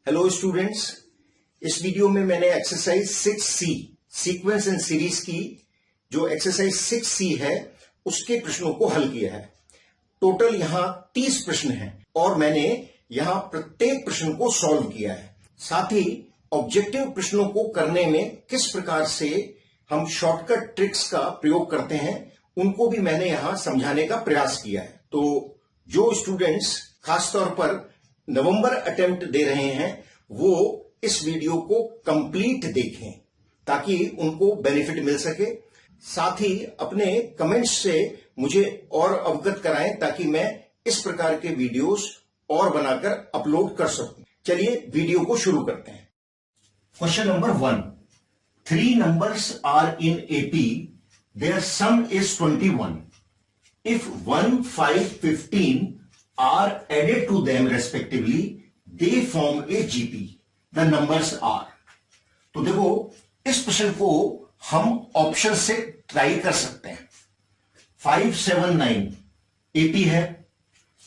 Hello students, इस video में मैंने exercise 6C sequence and series की जो एक्सरसाइज 6C है उसके प्रश्नों को हल किया है। टोटल यहां 30 प्रश्न हैं और मैंने यहां प्रत्येक प्रश्न को सॉल्व किया है। साथ ही ऑब्जेक्टिव प्रश्नों को करने में किस प्रकार से हम शॉर्टकट ट्रिक्स का प्रयोग करते हैं उनको भी मैंने यहां समझाने का प्रयास किया है। तो जो स्टूडेंट्स खासतौर पर नवंबर अटेम्प्ट दे रहे हैं वो इस वीडियो को कंप्लीट देखें ताकि उनको बेनिफिट मिल सके। साथ ही अपने कमेंट्स से मुझे और अवगत कराएं ताकि मैं इस प्रकार के वीडियोस और बनाकर अपलोड कर सकूं। चलिए वीडियो को शुरू करते हैं। Question number 1, 3 numbers are in AP, their sum is 21. If 1, 5, 15 are added to them respectively, they form a GP. The numbers are. तो देखो इस प्रश्न को हम ऑप्शन से ट्राई कर सकते हैं। 5, 7, 9 AP है,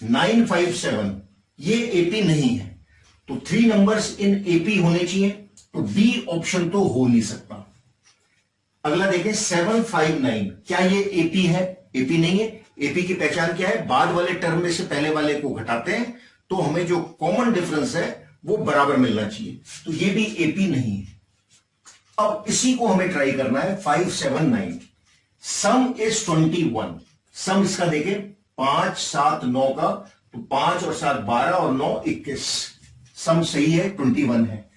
9, 5, 7 ये AP नहीं है, तो 3 numbers in AP होने चाहिए, तो B ऑप्शन तो हो नहीं सकता। अगला देखें 7, 5, 9 क्या ये AP है? AP नहीं है। AP की पहचान क्या है? बाद वाले टर्म में से पहले वाले को घटाते हैं तो हमें जो कॉमन डिफरेंस है वो बराबर मिलना चाहिए, तो ये भी AP नहीं है। अब इसी को हमें ट्राई करना है। 5, 7, 9 सम इज 21। सम इसका देखें 5, 7, 9 का, तो 5 और 7 12 और 9 21। सम सही है, 21 है।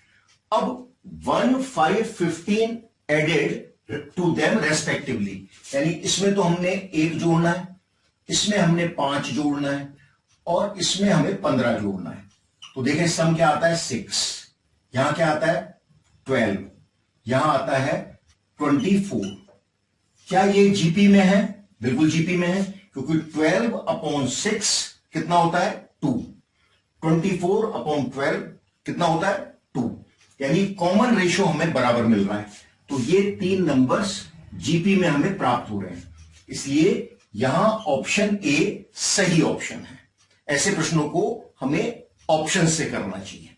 अब 1, 5, 15 एडेड टू देम रेस्पेक्टिवली, यानी इसमें तो हमने 1 जोड़ना है, इसमें हमने 5 जोड़ना है और इसमें हमें 15 जोड़ना है। तो देखें सम क्या आता है 6, यहां क्या आता है 12, यहां आता है 24। क्या ये जीपी में है? बिल्कुल जीपी में है, क्योंकि 12/6 कितना होता है 2, 24/12 कितना होता है 2, यानी कॉमन रेशियो हमें बराबर मिल रहा है। तो ये 3 नंबर्स जीपी में हमें प्राप्त हो रहे हैं, इसलिए यहां ऑप्शन ए सही ऑप्शन है। ऐसे प्रश्नों को हमें ऑप्शन से करना चाहिए।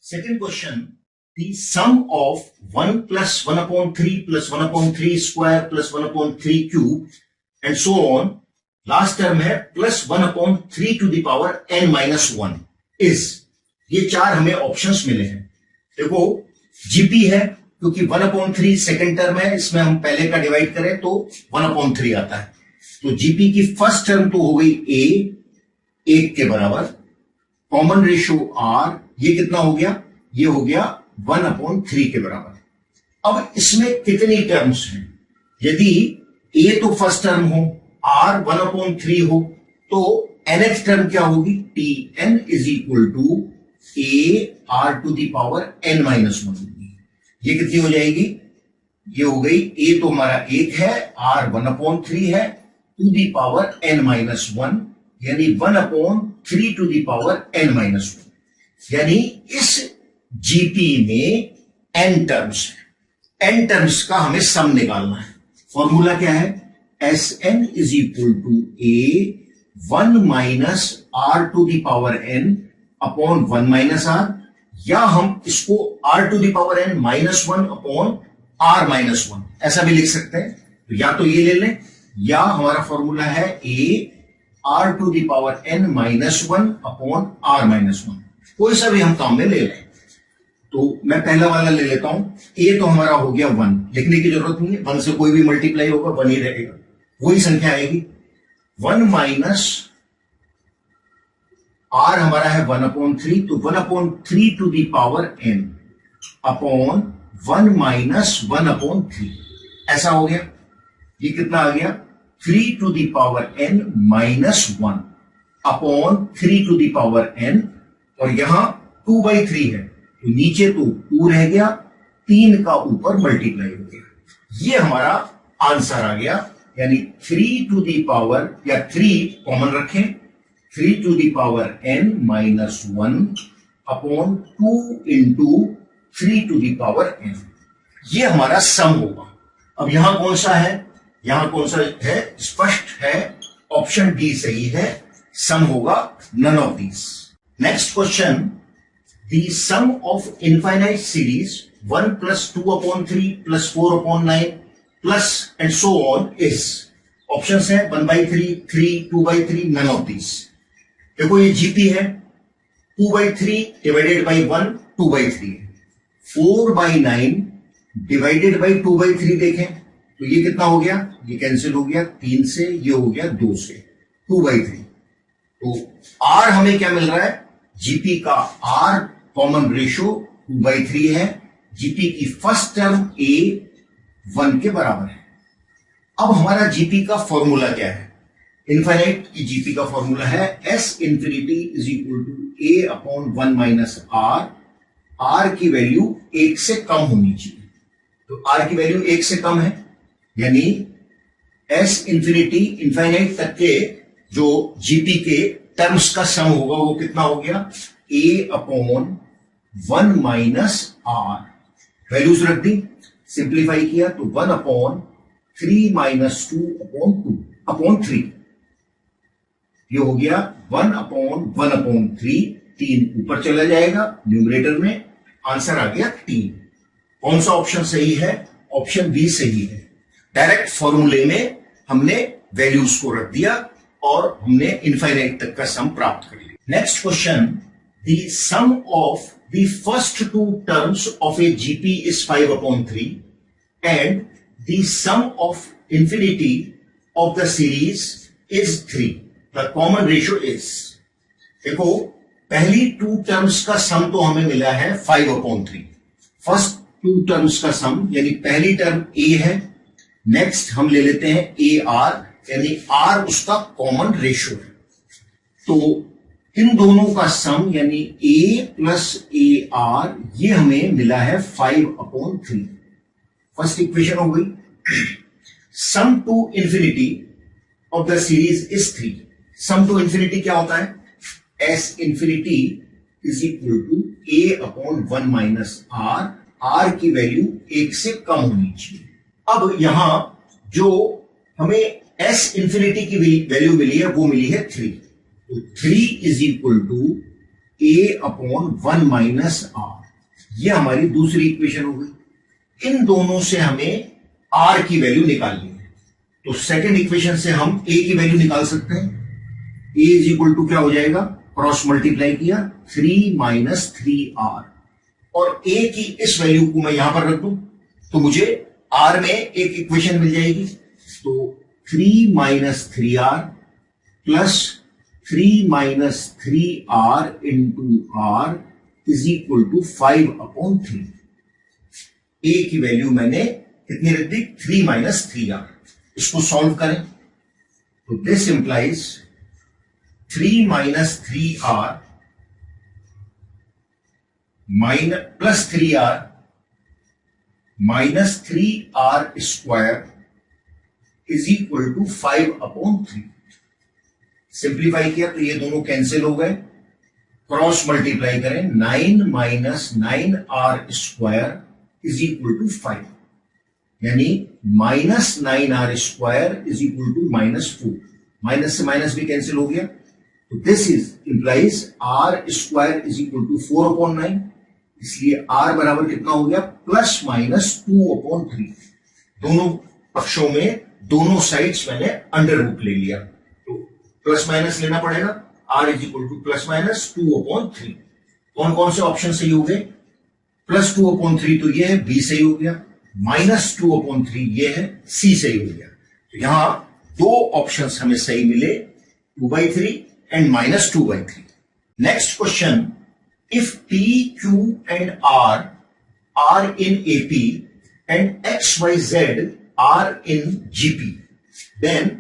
Second question, the sum of 1 + 1/3 + 1/3 square + 1/3 cube and so on, last term है +1/3 to the power n-1 is. ये 4 हमें ऑप्शंस मिले हैं। देखो जीपी है क्योंकि 1/3 सेकंड टर्म है, इसमें हम पहले का डिवाइड करें तो 1/3 आता है। तो जीपी की फर्स्ट टर्म तो हो गई ए, 1 के बराबर, कॉमन रेशियो आर, ये कितना हो गया? ये हो गया 1/3 के बराबर। अब इसमें कितनी टर्म्स हैं? यदि ए तो फर्स्ट टर्म हो, आर 1/3 हो, तो nth टर्म क्या होगी? Tn = AR⁴ होगी। ये कितनी हो जाएगी? ये हो गई, ए तो हमारा 1 है, आर 1/3 है, टू दी पावर n-1, यानी 1/3 टू दी पावर n-1, यानी इस जीपी में n टर्म्स है। n टर्म्स का हमें सम निकालना है। फॉर्मूला क्या है? Sn = A1-R⁴n/1 - R, या हम इसको R⁴n-1/R-1 ऐसा भी लिख सकते हैं। तो या तो ये ले लें, या हमारा फॉर्मूला है A(R⁴n-1/R-1), कोई सा भी हम काम में ले लें। तो मैं पहला वाला ले लेता हूं। ए तो हमारा हो गया 1, लिखने की जरूरत नहीं है, 1 से कोई भी मल्टीप्लाई होगा 1 ही रहेगा, वही संख्या आएगी। 1 - R हमारा है 1/3, तो 1/3 to the power n upon 1 - 1/3 ऐसा हो गया। ये कितना आ गया? 3 to the power n-1 upon 3 to the power n, और यहां 2/3 है, तो नीचे तो 2 रह गया, 3 का ऊपर मल्टीप्लाई हो गया। ये हमारा आंसर आ गया, यानी 3 टू दी पावर, या 3 कॉमन रखें, 3 to the power n-1 upon 2 × 3 to the power n। ये हमारा सम होगा। अब यहां कौन सा है? यहां कौन सा है? स्पष्ट है, ऑप्शन डी सही है, सम होगा none of these. Next question, the sum of infinite series 1 plus 2 upon 3 plus 4 upon 9 plus and so on is, options है 1 by 3, 3, 2 by 3, none of these. देखो ये जीपी है, 2 by 3 डिवाइडेड बाई 1, 2 by 3 है, 4 by 9 divided by 2 by 3 देखें तो ये कितना हो गया, ये कैंसिल हो गया 3 से, ये हो गया 2 से, 2 by 3. तो आर हमें क्या मिल रहा है, जीपी का आर कॉमन रेशियो 2 by 3 है. जीपी की फर्स्ट टर्म ए 1 के बराबर है. अब हमारा जीपी का फॉर्मूला क्या है, इनफाइनाइट की जीपी का फॉर्मूला है S infinity is equal to A upon 1 minus are. Are की वैल्यू 1 से कम होनी चाहिए, तो आर की वैल्यू 1 से कम है, यानी एस इंफिनिटी इनफाइनाइट तक के जो जीपी के टर्म्स का सम होगा वो कितना हो गया, ए अपॉन 1 माइनस आर. वैल्यूज रख दी, सिंप्लीफाई किया तो 1 अपॉन 3 माइनस 2 अपॉन 2 अपॉन 3. ये हो गया 1 अपॉन 3. 3 ऊपर चला जाएगा न्यूमरेटर में, आंसर आ गया 3. कौन सा ऑप्शन सही है, ऑप्शन बी सही है. डायरेक्ट फॉर्मूले में हमने वैल्यूज को रख दिया और हमने इनफाइनाइट तक का सम प्राप्त कर लिया. Next question, the sum of the first two terms of a GP is 5 upon 3 and the sum of infinity of the series is 3. The common ratio is, देखो पहली 2 टर्म्स का सम तो हमें मिला है 5 अपॉन 3. फर्स्ट 2 टर्म्स का सम यानी पहली टर्म ए है, नेक्स्ट हम ले लेते हैं ए आर, यानी आर उसका कॉमन रेशियो है. तो इन दोनों का सम यानी ए प्लस ए आर ये हमें मिला है 5 अपॉन 3. फर्स्ट इक्वेशन हो गई. Sum to infinity of the series is 3. Sum to infinity क्या होता है, S infinity is equal to A upon 1 minus are. Are की वैल्यू 1 से कम होनी चाहिए. अब यहां जो हमें एस इंफिनिटी की वैल्यू मिली है वो मिली है 3. तो 3 is equal to A upon 1 minus r. ये हमारी दूसरी इक्वेशन हो गई. इन दोनों से हमें आर की वैल्यू निकालनी है, तो सेकेंड इक्वेशन से हम ए की वैल्यू निकाल सकते हैं. ए इज इक्वल टू क्या हो जाएगा, क्रॉस मल्टीप्लाई किया 3 माइनस 3r, और ए की इस वैल्यू को मैं यहां पर रख दूं तो मुझे आर में एक इक्वेशन मिल जाएगी. तो 3 minus 3r plus 3 minus 3r into R is equal to 5 upon 3. A की वैल्यू मैंने कितनी रख दी, 3 माइनस 3r. इसको सॉल्व करें तो this implies 3 minus 3r minus plus 3r minus 3r square is equal to 5 upon 3. Simplify किया तो ये दोनों कैंसिल हो गए, क्रॉस मल्टीप्लाई करें 9 minus 9r square is equal to 5, यानी minus 9r square is equal to minus 4. Minus से minus भी कैंसिल हो गया, तो this is implies R square is equal to 4 upon 9. इसलिए आर बराबर कितना हो गया, प्लस माइनस 2 अपॉन 3. दोनों पक्षों में दोनों साइड्स मैंने अंडर रूट ले लिया, तो प्लस माइनस लेना पड़ेगा. R is equal to plus minus 2 upon 3. कौन कौन से ऑप्शन सही हो गए, प्लस 2 अपॉन 3 तो ये है, बी सही हो गया, माइनस 2 अपॉन 3 ये है, सी सही हो गया. तो यहां दो ऑप्शंस हमें सही मिले, 2/3 and minus 2/3. Next question, if P, Q and R are in AP and X, Y, Z are in GP, then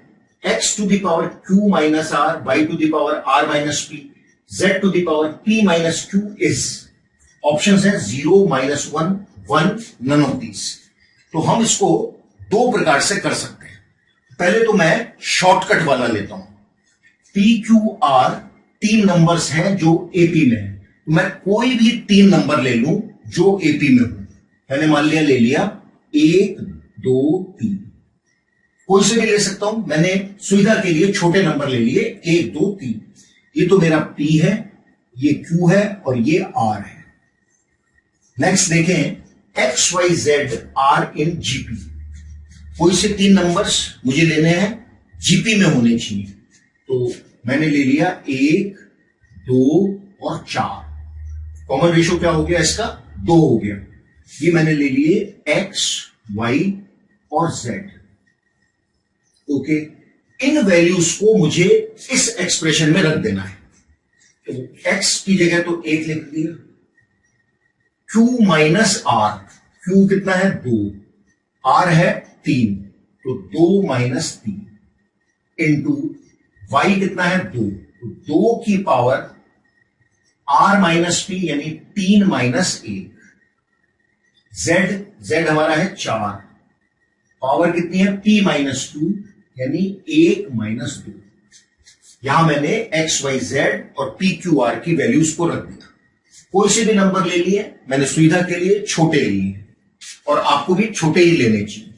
X to the power Q minus R, Y to the power R minus P, Z to the power P minus Q is, options है 0, -1, 1, none of these. तो हम इसको दो प्रकार से कर सकते हैं. पहले तो मैं शॉर्टकट वाला लेता हूं. PQR 3 नंबर्स हैं जो एपी में है, मैं कोई भी 3 नंबर ले लूं जो एपी में हो. मैंने मान लिया, ले लिया 1, 2, 3, कोई से भी ले सकता हूं. मैंने सुविधा के लिए छोटे नंबर ले लिए 1, 2, 3. ये तो मेरा P है, ये Q है और ये R है. नेक्स्ट देखें x Y Z are in GP. कोई से 3 नंबर्स मुझे लेने हैं, जीपी में होने चाहिए। तो मैंने ले लिया 1, 2 और 4। कॉमन रेशियो क्या हो गया इसका? 2 हो गया। ये मैंने ले लिए एक्स, वाई और जेड। ओके, इन वैल्यूज को मुझे इस एक्सप्रेशन में रख देना है। तो एक्स की जगह तो 1 लिख दिया, Q माइनस आर, Q कितना है? 2, R है 3, तो 2 माइनस 3 इंटू वाई कितना है? 2, तो 2 की पावर R माइनस पी यानी 3 माइनस 1। Z हमारा है 4, पावर कितनी है? P माइनस 2 यानी 1 माइनस 2। यहां मैंने एक्स वाई जेड और पी क्यू आर की वैल्यूज को रख दिया। कोई से भी नंबर ले लिए, मैंने सुविधा के लिए छोटे लिए और आपको भी छोटे ही लेने चाहिए।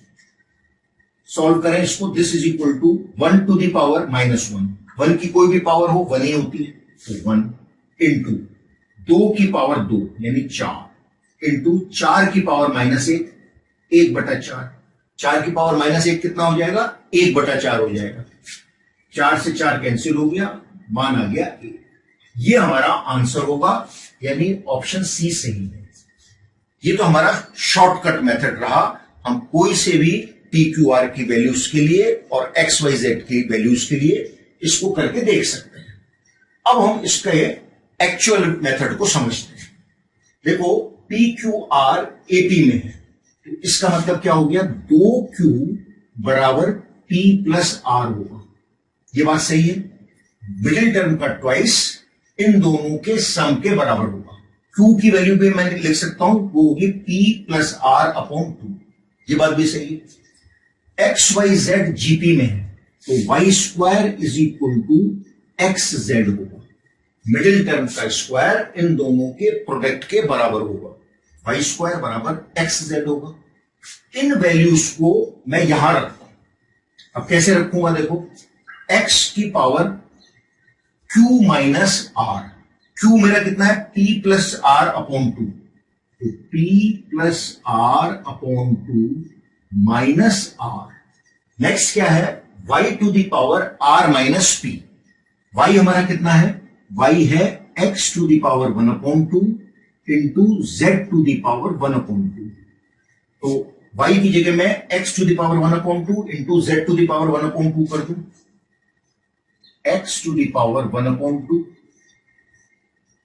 सॉल्व करें इसको। This is equal to 1 to the power minus 1। 1 की कोई भी पावर हो 1 ही होती है, तो 1 इंटू 2 की पावर 2 यानी 4 इंटू 4 की पावर माइनस 1, 1/4। 4 की पावर माइनस 1 कितना हो जाएगा? 1/4 हो जाएगा। 4 से 4 कैंसिल हो गया, मान आ गया 1। ये हमारा आंसर होगा, यानी ऑप्शन सी सही है। ये तो हमारा शॉर्टकट मेथड रहा। हम कोई से भी पी क्यू आर की वैल्यूज के लिए और एक्स वाई जेड की वैल्यूज के लिए इसको करके देख सकते हैं। अब हम इसके एक्चुअल मेथड को समझते हैं। देखो, पी क्यू आर एपी में है, तो इसका मतलब क्या हो गया? 2Q बराबर P प्लस आर होगा। ये बात सही है। मिडिल टर्म का ट्वाइस इन दोनों के सम के बराबर होगा। Q की वैल्यू भी मैं लिख सकता हूं, वो होगी P प्लस आर अपॉन 2। ये बात भी सही है। एक्स वाई जेड जीपी में है, तो Y square is equal to X Z होगा। मिडिल टर्म का स्क्वायर इन दोनों के प्रोडक्ट के बराबर होगा। वाई स्क्वायर बराबर एक्स जेड होगा। इन वैल्यूज को मैं यहां रखता हूं। अब कैसे रखूंगा? देखो, एक्स की power Q minus R. Q मेरा कितना है? P प्लस आर अपॉन 2, तो P plus R upon 2 minus R. Next क्या है? y to the power r minus p। y हमारा कितना है? y है x to the power 1 upon 2 into Z to the power 1 upon 2। तो y की जगह मैं x to the power 1 upon 2 into Z to the power 1 upon 2 कर दूं। x to the power 1 upon 2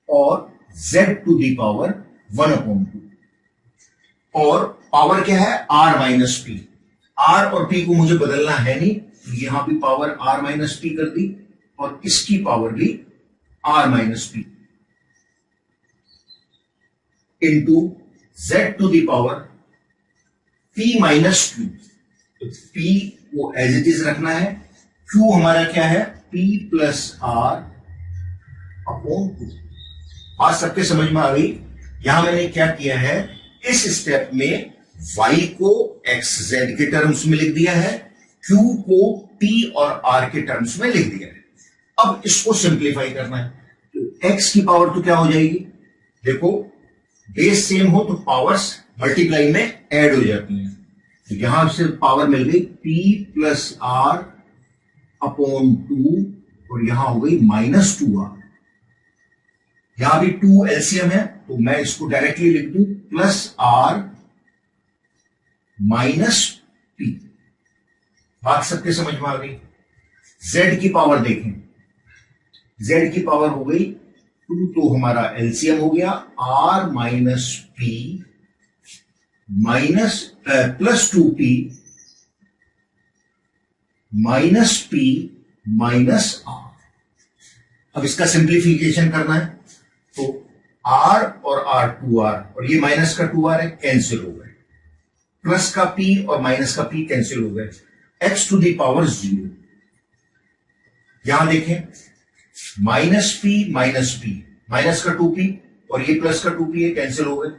और z to the power 1 upon 2, और power क्या है? r minus P. r और p को मुझे बदलना है नहीं, तो यहां भी पावर r माइनस पी कर दी और इसकी पावर भी r minus P into z to the power p minus q। तो p को एज इट इज रखना है। q हमारा क्या है? p plus R upon 2। बात सबके समझ में आ गई? यहां मैंने क्या किया है, इस स्टेप में y को x z के टर्म्स में लिख दिया है, q को p और r के टर्म्स में लिख दिया है। अब इसको सिंप्लीफाई करना है, तो x की पावर तो क्या हो जाएगी? देखो, बेस सेम हो तो पावर्स मल्टीप्लाई में ऐड हो जाती हैं। तो यहां से पावर मिल गई p प्लस आर अपॉन 2 और यहां हो गई माइनस 2r। यहां भी 2 एलसीएम है, तो मैं इसको डायरेक्टली लिख दूं प्लस आर माइनस पी। बात सबके समझ में आ गई? z की पावर देखें, z की पावर हो गई 2, तो हमारा एलसीएम हो गया r minus P minus plus 2p minus p minus r। अब इसका सिंप्लीफिकेशन करना है, तो r और r 2r और ये माइनस का 2r है, कैंसिल हो गए। प्लस का p और माइनस का p कैंसिल हो गए। x to the power 0। यहां देखें, माइनस p माइनस का 2p और ये प्लस का 2p है, कैंसिल हो गए।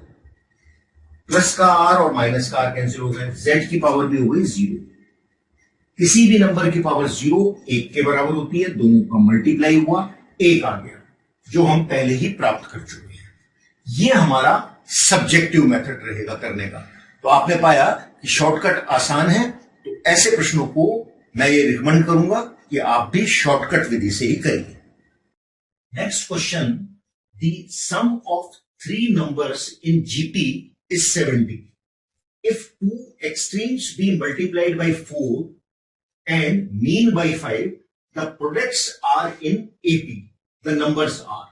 प्लस का r और माइनस का r कैंसिल हो गए। z की पावर भी हो गई 0। किसी भी नंबर की पावर 0 1 के बराबर होती है, दोनों का मल्टीप्लाई हुआ 1 आ गया, जो हम पहले ही प्राप्त कर चुके हैं। यह हमारा सब्जेक्टिव मेथड रहेगा करने का। तो आपने पाया कि शॉर्टकट आसान है, तो ऐसे प्रश्नों को मैं ये रिकमेंड करूंगा कि आप भी शॉर्टकट विधि से ही करिए। Next question, the sum of 3 numbers in GP is 70. If two extremes be multiplied by 4 and mean by 5, the products are in AP. The numbers are.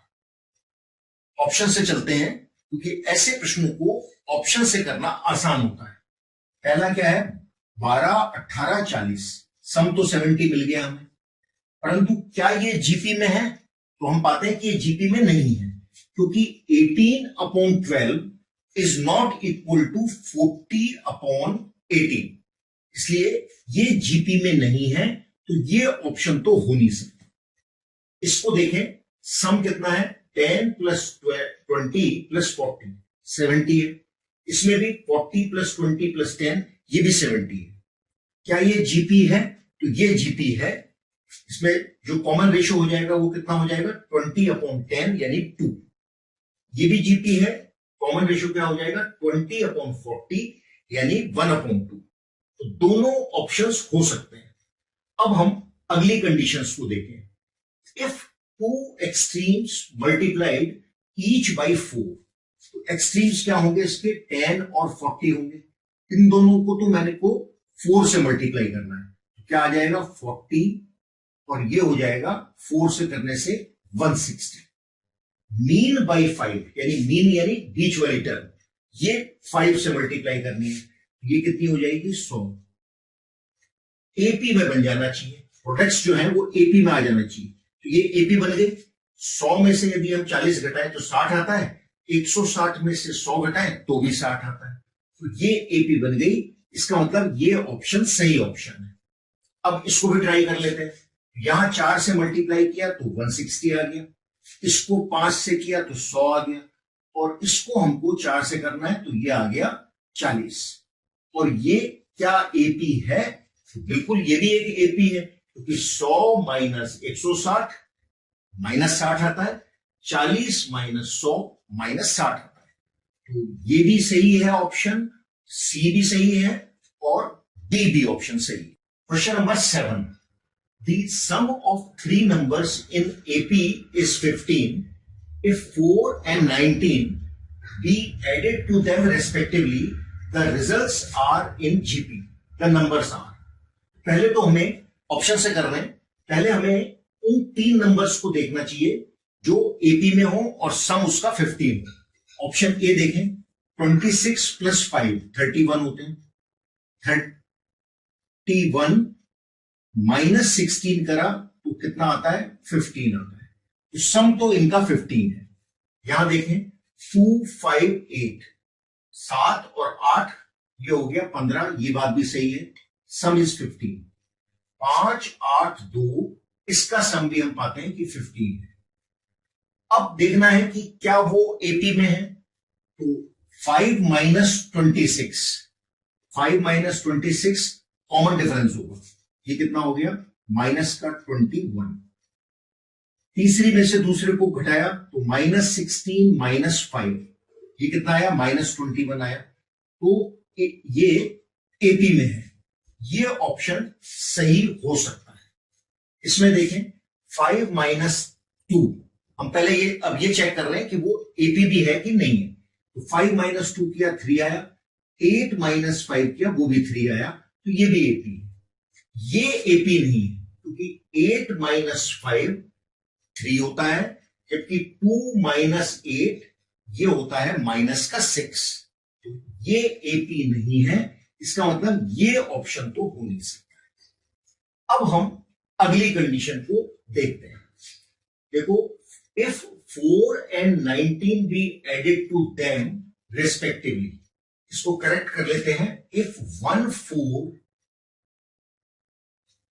Option से चलते हैं क्योंकि ऐसे प्रश्नों को ऑप्शन से करना आसान होता है। पहला क्या है, 12, 18, 40, सम तो 70 मिल गया हमें, परंतु क्या ये जीपी में है? तो हम पाते हैं कि ये जीपी में नहीं है, क्योंकि 18/12 इज नॉट इक्वल टू 40/18, इसलिए ये जीपी में नहीं है, तो ये ऑप्शन तो हो नहीं सकता। इसको देखें, सम कितना है, 10 + 20 + 40, 70 है। इसमें भी 40 + 20 + 10, ये भी 70 है। क्या ये जीपी है? तो ये जीपी है। इसमें जो कॉमन रेशियो हो जाएगा वो कितना हो जाएगा, 20/10 यानी 2। ये भी जीपी है, कॉमन रेशियो क्या हो जाएगा, 20/40 यानी 1/2। तो दोनों ऑप्शंस हो सकते हैं। अब हम अगली कंडीशंस को देखें। If 2 extremes multiplied each by 4, तो एक्सट्रीम्स क्या होंगे इसके, 10 और 40 होंगे। इन दोनों को तो मैंने को 4 से मल्टीप्लाई करना है, तो क्या आ जाएगा 40, और ये हो जाएगा 4 से करने से 160। मीन बाई 5 यानी मीन यानी बीच वाली टर्म, ये 5 से मल्टीप्लाई करनी है, ये कितनी हो जाएगी, 100। एपी में बन जाना चाहिए, प्रोडक्ट्स जो है वो एपी में आ जाना चाहिए। तो ये एपी बन गई। 100 में से यदि हम 40 घटाएं तो 60 आता है, 160 में से 100 घटाएं तो भी 60 आता है, तो ये एपी बन गई। इसका मतलब ये ऑप्शन सही ऑप्शन है। अब इसको भी ट्राई कर लेते हैं। यहां 4 से मल्टीप्लाई किया तो 160 आ गया, इसको 5 से किया तो 100 आ गया, और इसको हमको 4 से करना है तो ये आ गया 40। और ये क्या एपी है? तो बिल्कुल ये भी एक एपी है, क्योंकि 100 - 160 -60 आता है, 40 - 100 -60 आता है। तो ये भी सही है ऑप्शन, सी भी सही है और डी भी ऑप्शन सही है। Question number 7, the sum of 3 numbers in AP is 15. If 4 and 19 be added to them respectively, the results are in GP. The numbers are. पहले तो हमें ऑप्शन से कर रहे हैं, पहले हमें उन 3 नंबर्स को देखना चाहिए जो एपी में हो और सम उसका 15 हो। ऑप्शन ए देखें, 26 + 5 31 होते हैं, 31 -16 करा तो कितना आता है, 15 आता है। तो सम तो इनका 15 है। यहां देखें, 2, 5, 8, 7 और 8, ये हो गया 15, ये बात भी सही है। सम इज 15। 5, 8, 2, इसका सम भी हम पाते हैं कि 15 है। अब देखना है कि क्या वो एपी में है। तो 5 - 26, 5 - 26 कॉमन डिफरेंस होगा, ये कितना हो गया, -21। तीसरी में से दूसरे को घटाया तो -16 - 5, ये कितना आया, -21 आया। तो ये एपी में है, ये ऑप्शन सही हो सकता है। इसमें देखें, 5 - 2, हम पहले अब ये चेक कर रहे हैं कि वो एपी भी है कि नहीं है। तो 5 - 2 किया, 3 आया, 8 - 5 किया, वो भी 3 आया, तो ये भी एपी है। ये एपी नहीं है, क्योंकि 8 - 5 3 होता है, जबकि 2 - 8 ये होता है -6। तो ये एपी नहीं है, इसका मतलब ये ऑप्शन तो हो नहीं सकता। अब हम अगली कंडीशन को देखते हैं। देखो, if 4 and 19 be added to them respectively, इसको करेक्ट कर लेते हैं। इफ 1, 4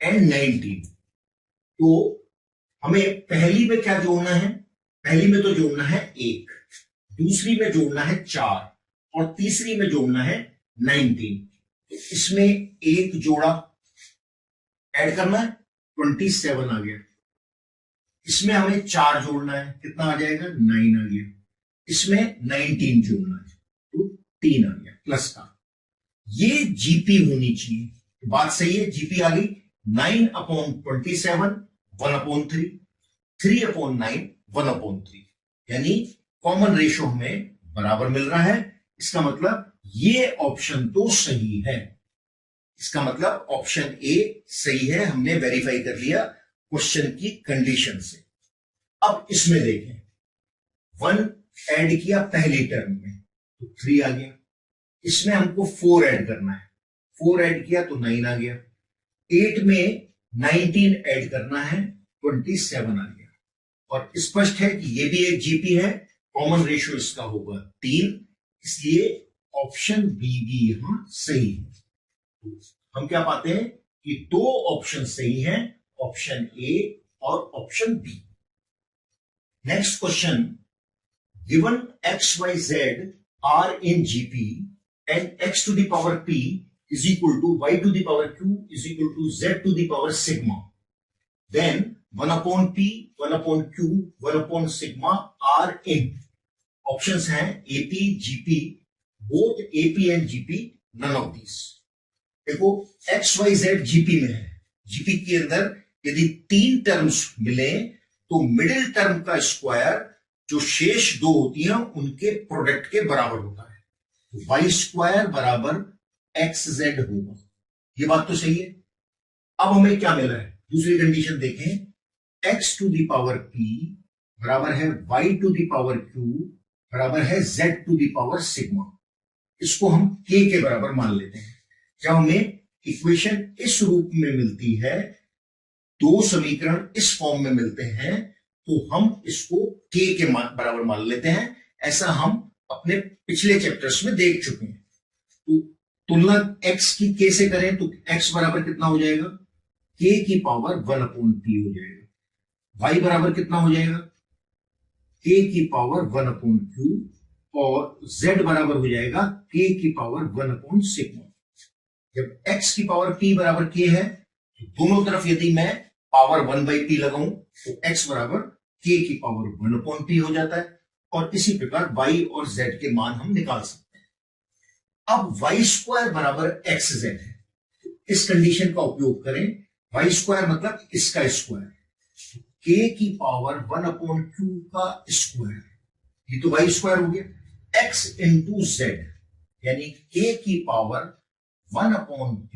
and 19, तो हमें पहली में क्या जोड़ना है, पहली में तो जोड़ना है 1, दूसरी में जोड़ना है 4 और तीसरी में जोड़ना है 19। इसमें 1 जोड़ा, ऐड करना है, 27 आ गया। इसमें हमें 4 जोड़ना है, कितना आ जाएगा, 9 आ गया। इसमें 19 जोड़ना है, 3 आ गया प्लस का, ये जीपी होनी चाहिए। तो बात सही है, जीपी आ गई 9/27 1/3, 3/9 1/3, यानी कॉमन रेशो हमें बराबर मिल रहा है। इसका मतलब ये ऑप्शन तो सही है, इसका मतलब ऑप्शन ए सही है, हमने वेरीफाई कर लिया क्वेश्चन की कंडीशन से। अब इसमें देखें, 1 ऐड किया पहली टर्म में तो 3 आ गया, इसमें हमको 4 ऐड करना है, 4 ऐड किया तो 9 आ गया, 8 में 19 ऐड करना है 27 आ गया। और स्पष्ट है कि ये भी एक जीपी है, कॉमन रेशियो इसका होगा 3, इसलिए ऑप्शन बी भी यहां सही है। तो हम क्या पाते हैं कि 2 ऑप्शन सही हैं, ऑप्शन ए और option B. Next question, given x Y Z are in GP and x to the power p is equal to y to the power q is equal to z to the power sigma, then 1/p 1/q 1/सिग्मा are in. Options हैं AP GP, both AP and GP, none of these. देखो x Y z GP में है, GP के अंदर यदि 3 terms मिले तो मिडिल टर्म का स्क्वायर जो शेष 2 होती हैं उनके प्रोडक्ट के बराबर होता है, तो वाई स्क्वायर बराबर एक्स जेड होगा। ये बात तो सही है। अब हमें क्या मिला है, दूसरी कंडीशन देखें, X to the power P बराबर है Y to the power Q बराबर है Z to the power sigma. इसको हम के बराबर मान लेते हैं। जब हमें इक्वेशन इस रूप में मिलती है, 2 समीकरण इस फॉर्म में मिलते हैं, तो हम इसको के बराबर मान लेते हैं। ऐसा हम अपने पिछले चैप्टर्स में देख चुके हैं। तो तुलना x की k से करें तो x बराबर कितना हो जाएगा, k की पावर 1/p हो जाएगा। y बराबर कितना हो जाएगा, k की पावर 1/q, और z बराबर हो जाएगा k की पावर 1/सिग्मा। जब x की पावर p बराबर k है तो दोनों तरफ यदि मैं पावर 1/p लगाऊं तो x बराबर k की पावर 1/p हो जाता है, और इसी प्रकार y और z के मान हम निकाल सकते हैं। अब वाई स्क्वायर बराबर एक्स जेड है, इस कंडीशन का उपयोग करें। वाई स्क्वायर मतलब इसका स्क्वायर, k की पावर 1/q का स्क्वायर, ये तो वाई स्क्वायर हो गया, x इंटू जेड यानी k की पावर 1/p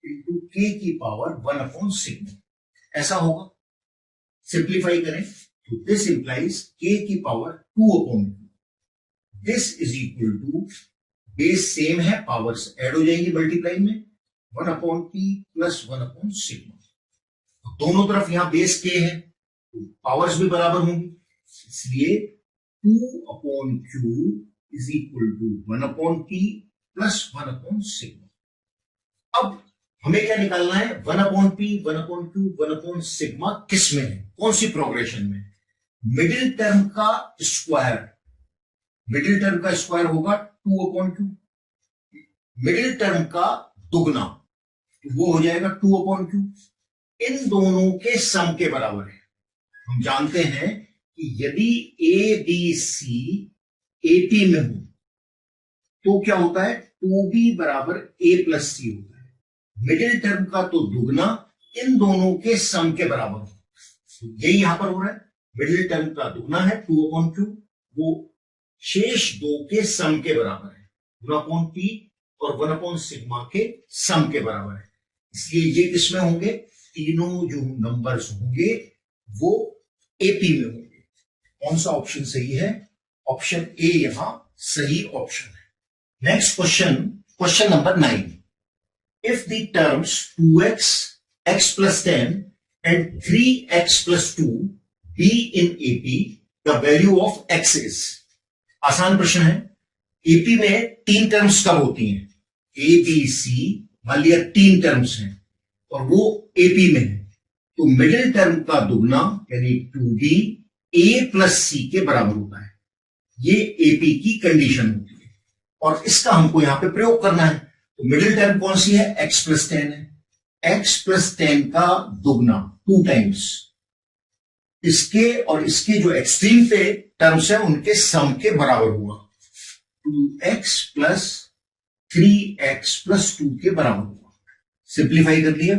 इंटू k की पावर 1/सिग्मा, ऐसा होगा। सिंप्लीफाई करें तो दिस इंप्लाइज k की power 2/q, this is equal to, base same है, पावर्स ऐड हो जाएंगी मल्टीप्लाई में, 1/p प्लस 1/सिग्मा। दोनों तरफ यहां बेस k है तो पावर्स भी बराबर होंगी, इसलिए 2/q is equal to 1/p plus 1/सिग्मा। अब हमें क्या निकालना है, 1/p 1/q 1/सिग्मा किस में है, कौन सी प्रोग्रेशन में, मिडिल टर्म का स्क्वायर, मिडिल टर्म का स्क्वायर होगा 2/q, मिडिल टर्म का दुगना तो वो हो जाएगा 2/q, इन दोनों के सम के बराबर है। हम जानते हैं कि यदि ए बी सी एपी में हो तो क्या होता है, 2b बराबर a प्लस सी होता है, मिडिल टर्म का तो दुगना इन दोनों के सम के बराबर हो, तो यही यहां पर हो रहा है, मिडिल टर्म का दुगना है 2/q, वो शेष 2 के सम के बराबर है, 1/p और 1/सिग्मा के सम के बराबर है। इसलिए ये किसमें होंगे, तीनों जो नंबर्स होंगे वो एपी में होंगे। कौन सा ऑप्शन सही है, ऑप्शन ए यहां सही ऑप्शन है। Next question, question number 9, if the terms 2x x plus 10 and 3x plus 2 be in AP, the value of x is। आसान प्रश्न है। एपी में 3 टर्म्स कब होती हैं, ए बी सी, मान लिया 3 टर्म्स हैं और वो एपी में है, तो मिडिल टर्म का दुगना यानी 2b a प्लस सी के बराबर होता है। ये एपी की कंडीशन होती है और इसका हमको यहां पे प्रयोग करना है। तो मिडिल टर्म कौन सी है, x प्लस 10 है, x प्लस 10 का दुगना 2 टाइम्स, इसके और इसके जो एक्सट्रीम पे टर्म्स है उनके सम के बराबर हुआ। 2x प्लस 3x प्लस 2 के बराबर होगा। सिंप्लीफाई कर दिया,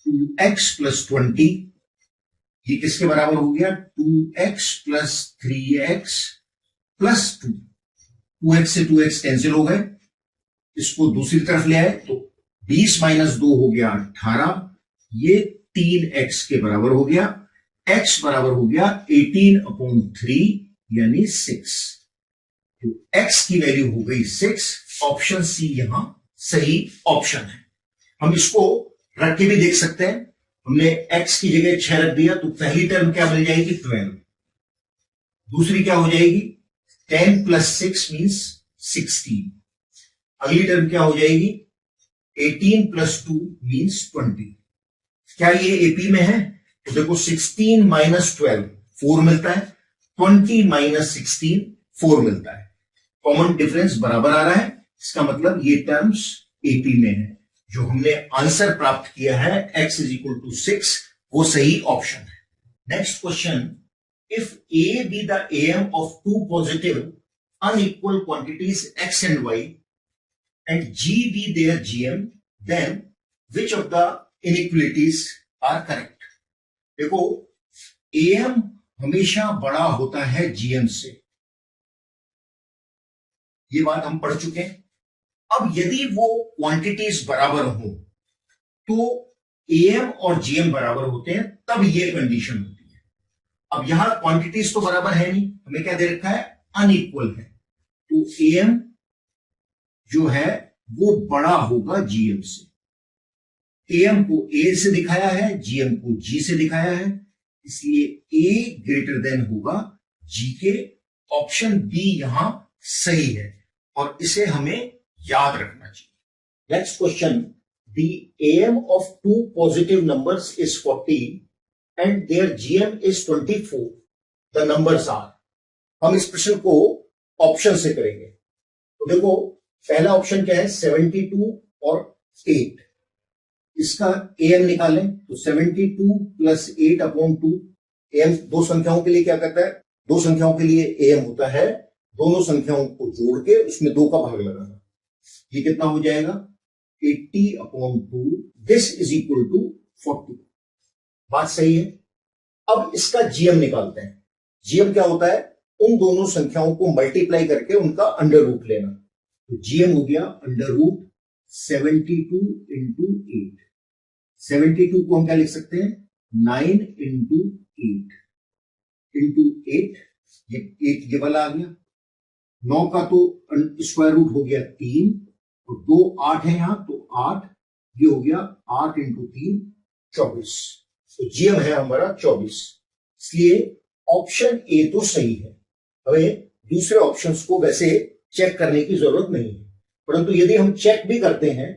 2x प्लस 20 ये किसके बराबर हो गया? 2x plus 3x plus 2। 2x से 2x कैंसिल हो गए, इसको दूसरी तरफ ले आए तो 20 माइनस 2 हो गया 18, ये 3x के बराबर हो गया। x बराबर हो गया 18/3 यानी 6। तो x की वैल्यू हो गई 6। ऑप्शन सी यहां सही ऑप्शन है। हम इसको रख के भी देख सकते हैं। हमने x की जगह 6 रख दिया तो पहली टर्म क्या मिल जाएगी? 12। दूसरी क्या हो जाएगी? 10 प्लस 6 मीन्स 16। अगली टर्म क्या हो जाएगी? 18 प्लस 2 मीन्स 20। क्या ये एपी में है? तो देखो 16 माइनस 12 4 मिलता है, 20 माइनस 16 4 मिलता है। कॉमन डिफरेंस बराबर आ रहा है, इसका मतलब ये टर्म्स एपी में है। जो हमने आंसर प्राप्त किया है x इज इक्वल टू 6, वो सही ऑप्शन है। Next question, if a be the am of two positive unequal quantities x and y and g be their gm, then which of the inequalities are correct? देखो am हमेशा बड़ा होता है gm से, ये बात हम पढ़ चुके हैं। अब यदि वो क्वांटिटीज बराबर हो तो am और gm बराबर होते हैं, तब ये कंडीशन होती है। अब यहां क्वांटिटीज तो बराबर है नहीं, हमें क्या दे रखा है? अनइक्वल है। तो am जो है वो बड़ा होगा gm से। am को a से दिखाया है, gm को g से दिखाया है, इसलिए a ग्रेटर देन होगा g के। ऑप्शन बी यहां सही है और इसे हमें याद रखना चाहिए। Next question, the am of two positive numbers is 40 and their gm is 24. The numbers are। हम इस प्रश्न को ऑप्शन से करेंगे। तो देखो पहला ऑप्शन क्या है? 72 और 8। इसका am निकालें तो 72 प्लस 8/2। am दो संख्याओं के लिए क्या करता है? दो संख्याओं के लिए am होता है दोनों संख्याओं को जोड़ के उसमें 2 का भाग लगाना। ये कितना हो जाएगा? 80/2। This is equal to 40। बात सही है। अब इसका जीएम निकालते हैं। जीएम क्या होता है? उन दोनों संख्याओं को मल्टीप्लाई करके उनका अंडर रूट लेना। तो जीएम हो गया अंडर रूट 72 इंटू 8। 72 को हम क्या लिख सकते हैं? 9 इंटू 8 इंटू 8, ये 8 ये वाला आ गया। 9 का तो स्क्वायर रूट हो गया 3 और 2 8 है यहां तो 8, ये हो गया 8 इंटू 3 24। तो जीएम है हमारा 24, इसलिए ऑप्शन ए तो सही है। हमें दूसरे ऑप्शंस को वैसे चेक करने की जरूरत नहीं है, परंतु यदि हम चेक भी करते हैं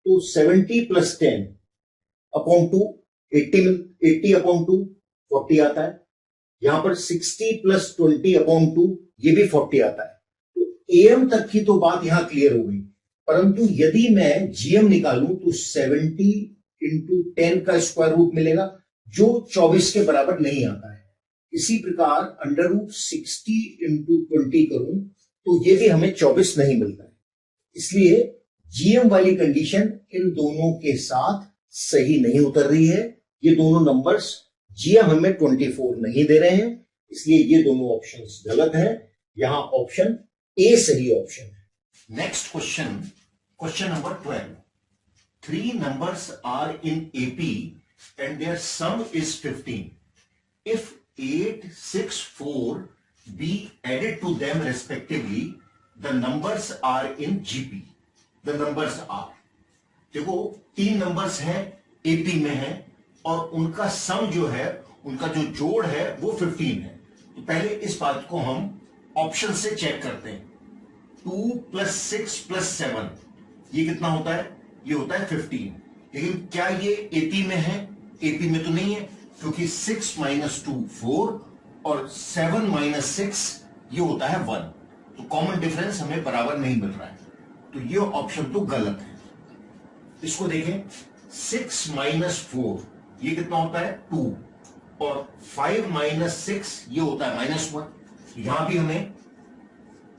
तो 70 प्लस 10/2 80/2 40 आता है। यहां पर 60 प्लस 20/2 ये भी 40 आता है। एम तक की तो बात यहां क्लियर हो गई, परंतु यदि मैं जीएम निकालूं तो 70 इंटू 10 का स्क्वायर रूट मिलेगा जो 24 के बराबर नहीं आता है। इसी प्रकार अंडर रूट 60 इंटू 20 करूं तो ये भी हमें 24 नहीं मिलता है। इसलिए जीएम वाली कंडीशन इन दोनों के साथ सही नहीं उतर रही है। ये दोनों नंबर्स जीएम हमें 24 नहीं दे रहे हैं, इसलिए ये दोनों ऑप्शंस गलत हैं। यहां ऑप्शन ए सही ऑप्शन है। Next question, question number 12। 3 numbers are in AP and their sum is 15. If 8, 6, 4 be added to them respectively, the numbers are in GP. The numbers are, देखो 3 नंबर्स हैं AP में है और उनका सम जो है, उनका जो जोड़ है वो 15 है। तो पहले इस बात को हम ऑप्शन से चेक करते हैं। 2 प्लस 6 प्लस 7 ये कितना होता है? ये होता है 15। लेकिन क्या ये एपी में है? एपी में तो नहीं है, क्योंकि 6 माइनस 2 4 और 7 माइनस 6 ये होता है 1। तो कॉमन डिफरेंस हमें बराबर नहीं मिल रहा है, तो ये ऑप्शन तो गलत है। इसको देखें, 6 माइनस 4 ये कितना होता है? 2 और 5 माइनस 6 ये होता है -1। यहां भी हमें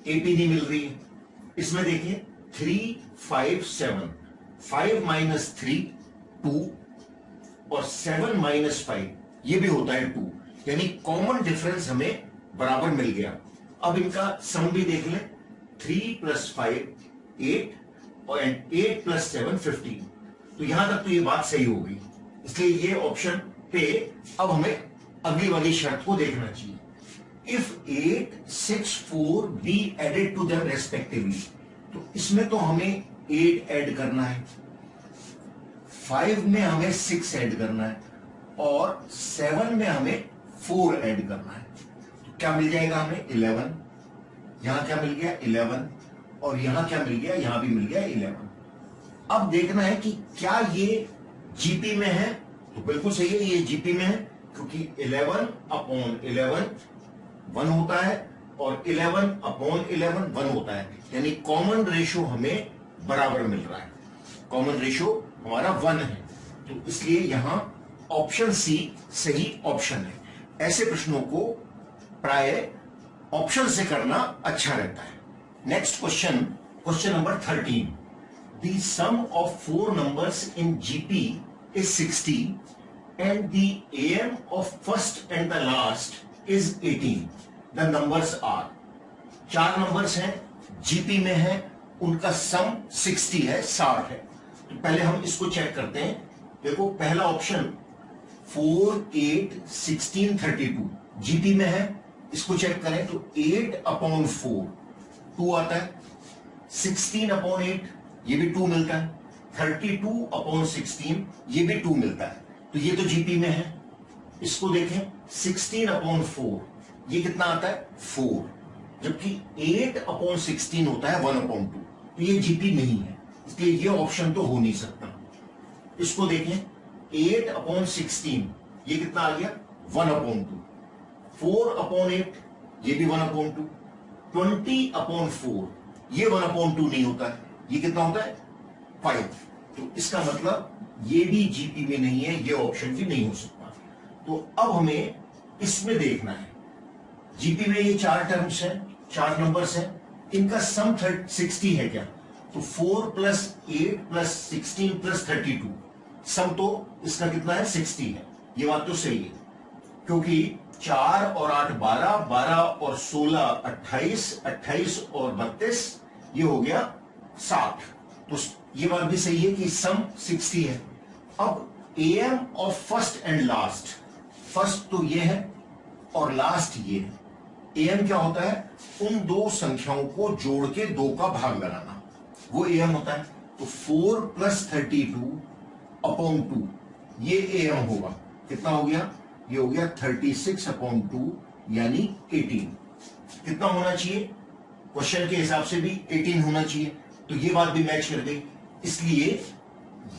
एपी नहीं मिल रही है, इसमें देखिए 3, 5, 7, 5 माइनस 3 2 और 7 माइनस 5 ये भी होता है 2, यानी कॉमन डिफरेंस हमें बराबर मिल गया। अब इनका सम भी देख लें, 3 प्लस 5 8 और 8 प्लस 7 15। तो यहां तक तो ये बात सही हो गई, इसलिए ये ऑप्शन पे अब हमें अगली वाली शर्त को देखना चाहिए। If 8, 6, 4 be added to them respectively, तो इसमें तो हमें 8 ऐड करना है, 5 में हमें 6 ऐड करना है और 7 में हमें 4 ऐड करना है। तो क्या मिल जाएगा हमें 11, यहां क्या मिल गया 11 और यहां क्या मिल गया, यहां भी मिल गया 11। अब देखना है कि क्या ये जीपी में है, तो बिल्कुल सही है, ये जीपी में है, क्योंकि 11 अपॉन 11 1 होता है और 11 अपॉन 11 1 होता है, यानी कॉमन रेशो हमें बराबर मिल रहा है, कॉमन रेशो हमारा 1 है। तो इसलिए यहां ऑप्शन सी सही ऑप्शन है। ऐसे प्रश्नों को प्राय ऑप्शन से करना अच्छा रहता है। Next question, question number 13। The sum of 4 numbers in GP is 60 and the AM of first and the last is 18. The numbers are, 4 numbers हैं, जीपी में है, उनका सम 60 है, 60 है। तो पहले हम इसको चेक करते हैं। देखो पहला ऑप्शन 4, 8, 16, 32 जीपी में है, इसको चेक करें तो 8 अपॉन 4 2 आता है, 16 अपॉन 8 ये भी 2 मिलता है, 32 अपॉन 16 ये भी 2 मिलता है। तो ये तो जीपी में है। इसको देखें 16 अपॉन 4 ये कितना आता है 4, जबकि 8 अपॉन 16 होता है 1 अपॉन 2, तो ये जीपी नहीं है, इसलिए ये ऑप्शन तो हो नहीं सकता। इसको देखें 8 अपॉन 16 ये कितना आ गया 1 अपॉन 2, 4 अपॉन 8 ये भी 1 अपॉन 2, 20 अपॉन 4 ये 1 अपॉन 2 नहीं होता है, ये कितना होता है 5। तो इसका मतलब ये भी जीपी में नहीं है, ये ऑप्शन भी नहीं हो सकता। तो अब हमें इसमें देखना है, जीपी में ये 4 टर्म्स हैं, 4 नंबर्स हैं, इनका सम 60 है क्या, तो 4 प्लस 8 प्लस 16 प्लस 32 सम तो इसका कितना है 60 है। ये बात तो सही है, क्योंकि 4 और 8 12, 12 और 16 28, 28 और 32 ये हो गया 60। तो ये बात भी सही है कि सम 60 है। अब am of first and last, first तो ये है और लास्ट ये है। एएम क्या होता है, उन दो संख्याओं को जोड़ के 2 का भाग लगाना, वो एएम होता है। तो 4 प्लस 32 अपॉन 2 ये एएम होगा, कितना हो गया, ये हो गया 36 अपॉन 2 यानी 18। कितना होना चाहिए, क्वेश्चन के हिसाब से भी 18 होना चाहिए, तो ये बात भी मैच कर गई, इसलिए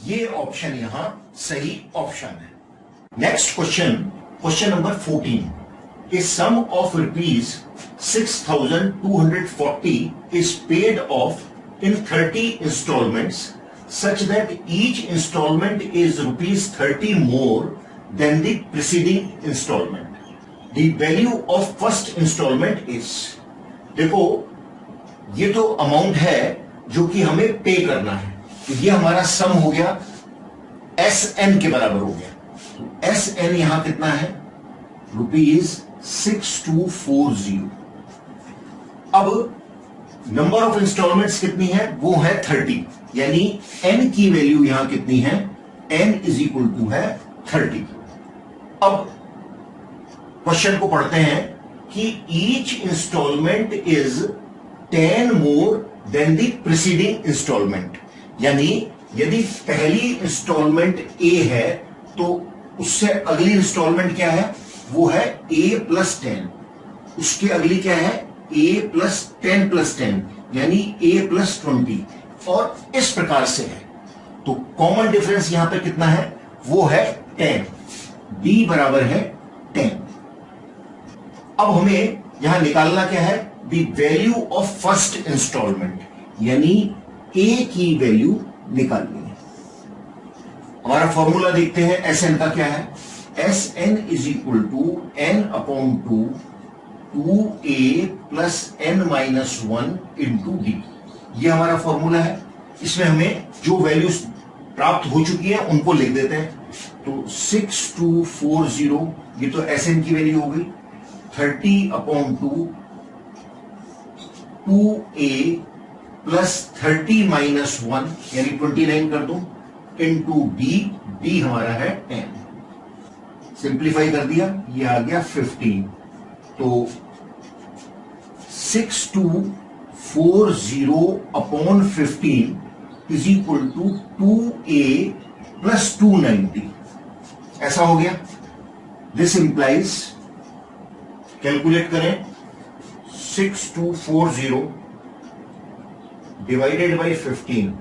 ये ऑप्शन यहां सही ऑप्शन है। Next question, question number 14। A sum of rupees 6,240 is paid off in 30 installments such that each installment is rupees 30 more than the preceding installment. The value of first installment is, देखो ये तो amount है जो कि हमें पे करना है, तो ये हमारा सम हो गया SN के बराबर हो गया। तो SN यहां कितना है, रुपीज 6240। अब नंबर ऑफ इंस्टॉलमेंट्स कितनी है, वो है 30, यानी n की वैल्यू यहां कितनी है, n इज इक्वल टू है 30। अब क्वेश्चन को पढ़ते हैं कि each instalment is 10 more than the preceding instalment, यानी यदि पहली इंस्टॉलमेंट A है तो उससे अगली इंस्टॉलमेंट क्या है, वो है A प्लस 10, उसके अगली क्या है A प्लस 10 प्लस 10 यानी A प्लस 20, और इस प्रकार से है। तो कॉमन डिफरेंस यहां पे कितना है, वो है 10, B बराबर है 10। अब हमें यहां निकालना क्या है, the value of first instalment, यानी A की वैल्यू निकालनी है। हमारा फॉर्मूला देखते हैं, SN का क्या है, SN is equal to n upon 2 2a plus n minus 1 into D. ये हमारा फॉर्मूला है, इसमें हमें जो वैल्यूज प्राप्त हो चुकी है उनको लिख देते हैं। तो 6240 ये तो SN की वैल्यू हो गई, 30/2 2A प्लस 30 माइनस 1 यानी 29 कर दूं इंटू B हमारा है 10। सिंप्लीफाई कर दिया, ये आ गया 15। तो 6240/15 is equal to 2A plus 290, ऐसा हो गया। दिस इंप्लाइज, कैलकुलेट करें, 6240 divided by 15,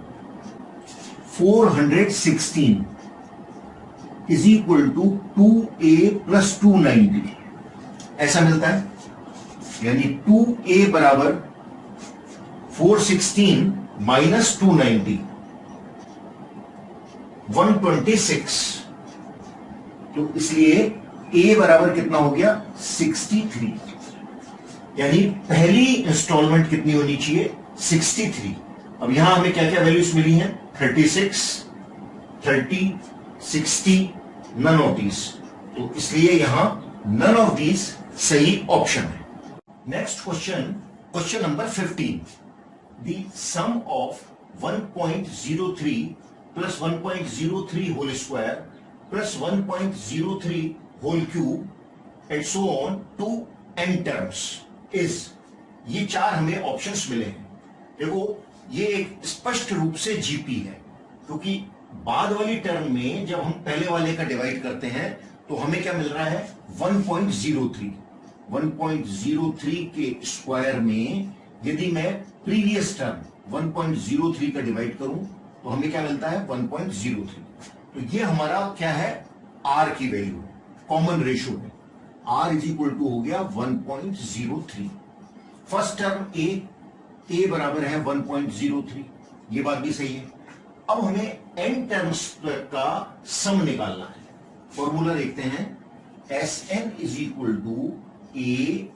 416 is equal to 2A plus 290, ऐसा मिलता है। यानी 2A बराबर 416 माइनस 290, 126। तो इसलिए A बराबर कितना हो गया, 63। यानी पहली इंस्टॉलमेंट कितनी होनी चाहिए, 63। अब यहां हमें क्या क्या वैल्यूज मिली हैं, 36, 30, 60, नन ऑफ दीज। तो इसलिए यहां नन ऑफ दीज सही ऑप्शन है। Next question, question number 15। The sum of 1.03 plus 1.03 whole square plus 1.03 whole cube and so on to n terms is, ये चार हमें ऑप्शंस मिले हैं। देखो ये एक स्पष्ट रूप से जीपी है, क्योंकि बाद वाली टर्म में जब हम पहले वाले का डिवाइड करते हैं तो हमें क्या मिल रहा है, 1.03। 1.03 के स्क्वायर में यदि मैं प्रीवियस टर्म 1.03 का डिवाइड करूं तो हमें क्या मिलता है, 1.03। तो ये हमारा क्या है, आर की वैल्यू, कॉमन रेशियो में आर इज इक्वल टू हो गया 1.03। फर्स्ट टर्म ए बराबर है 1.03, ये बात भी सही है। अब हमें n टर्म्स का सम निकालना है। फॉर्मूला देखते हैं, Sn is equal to a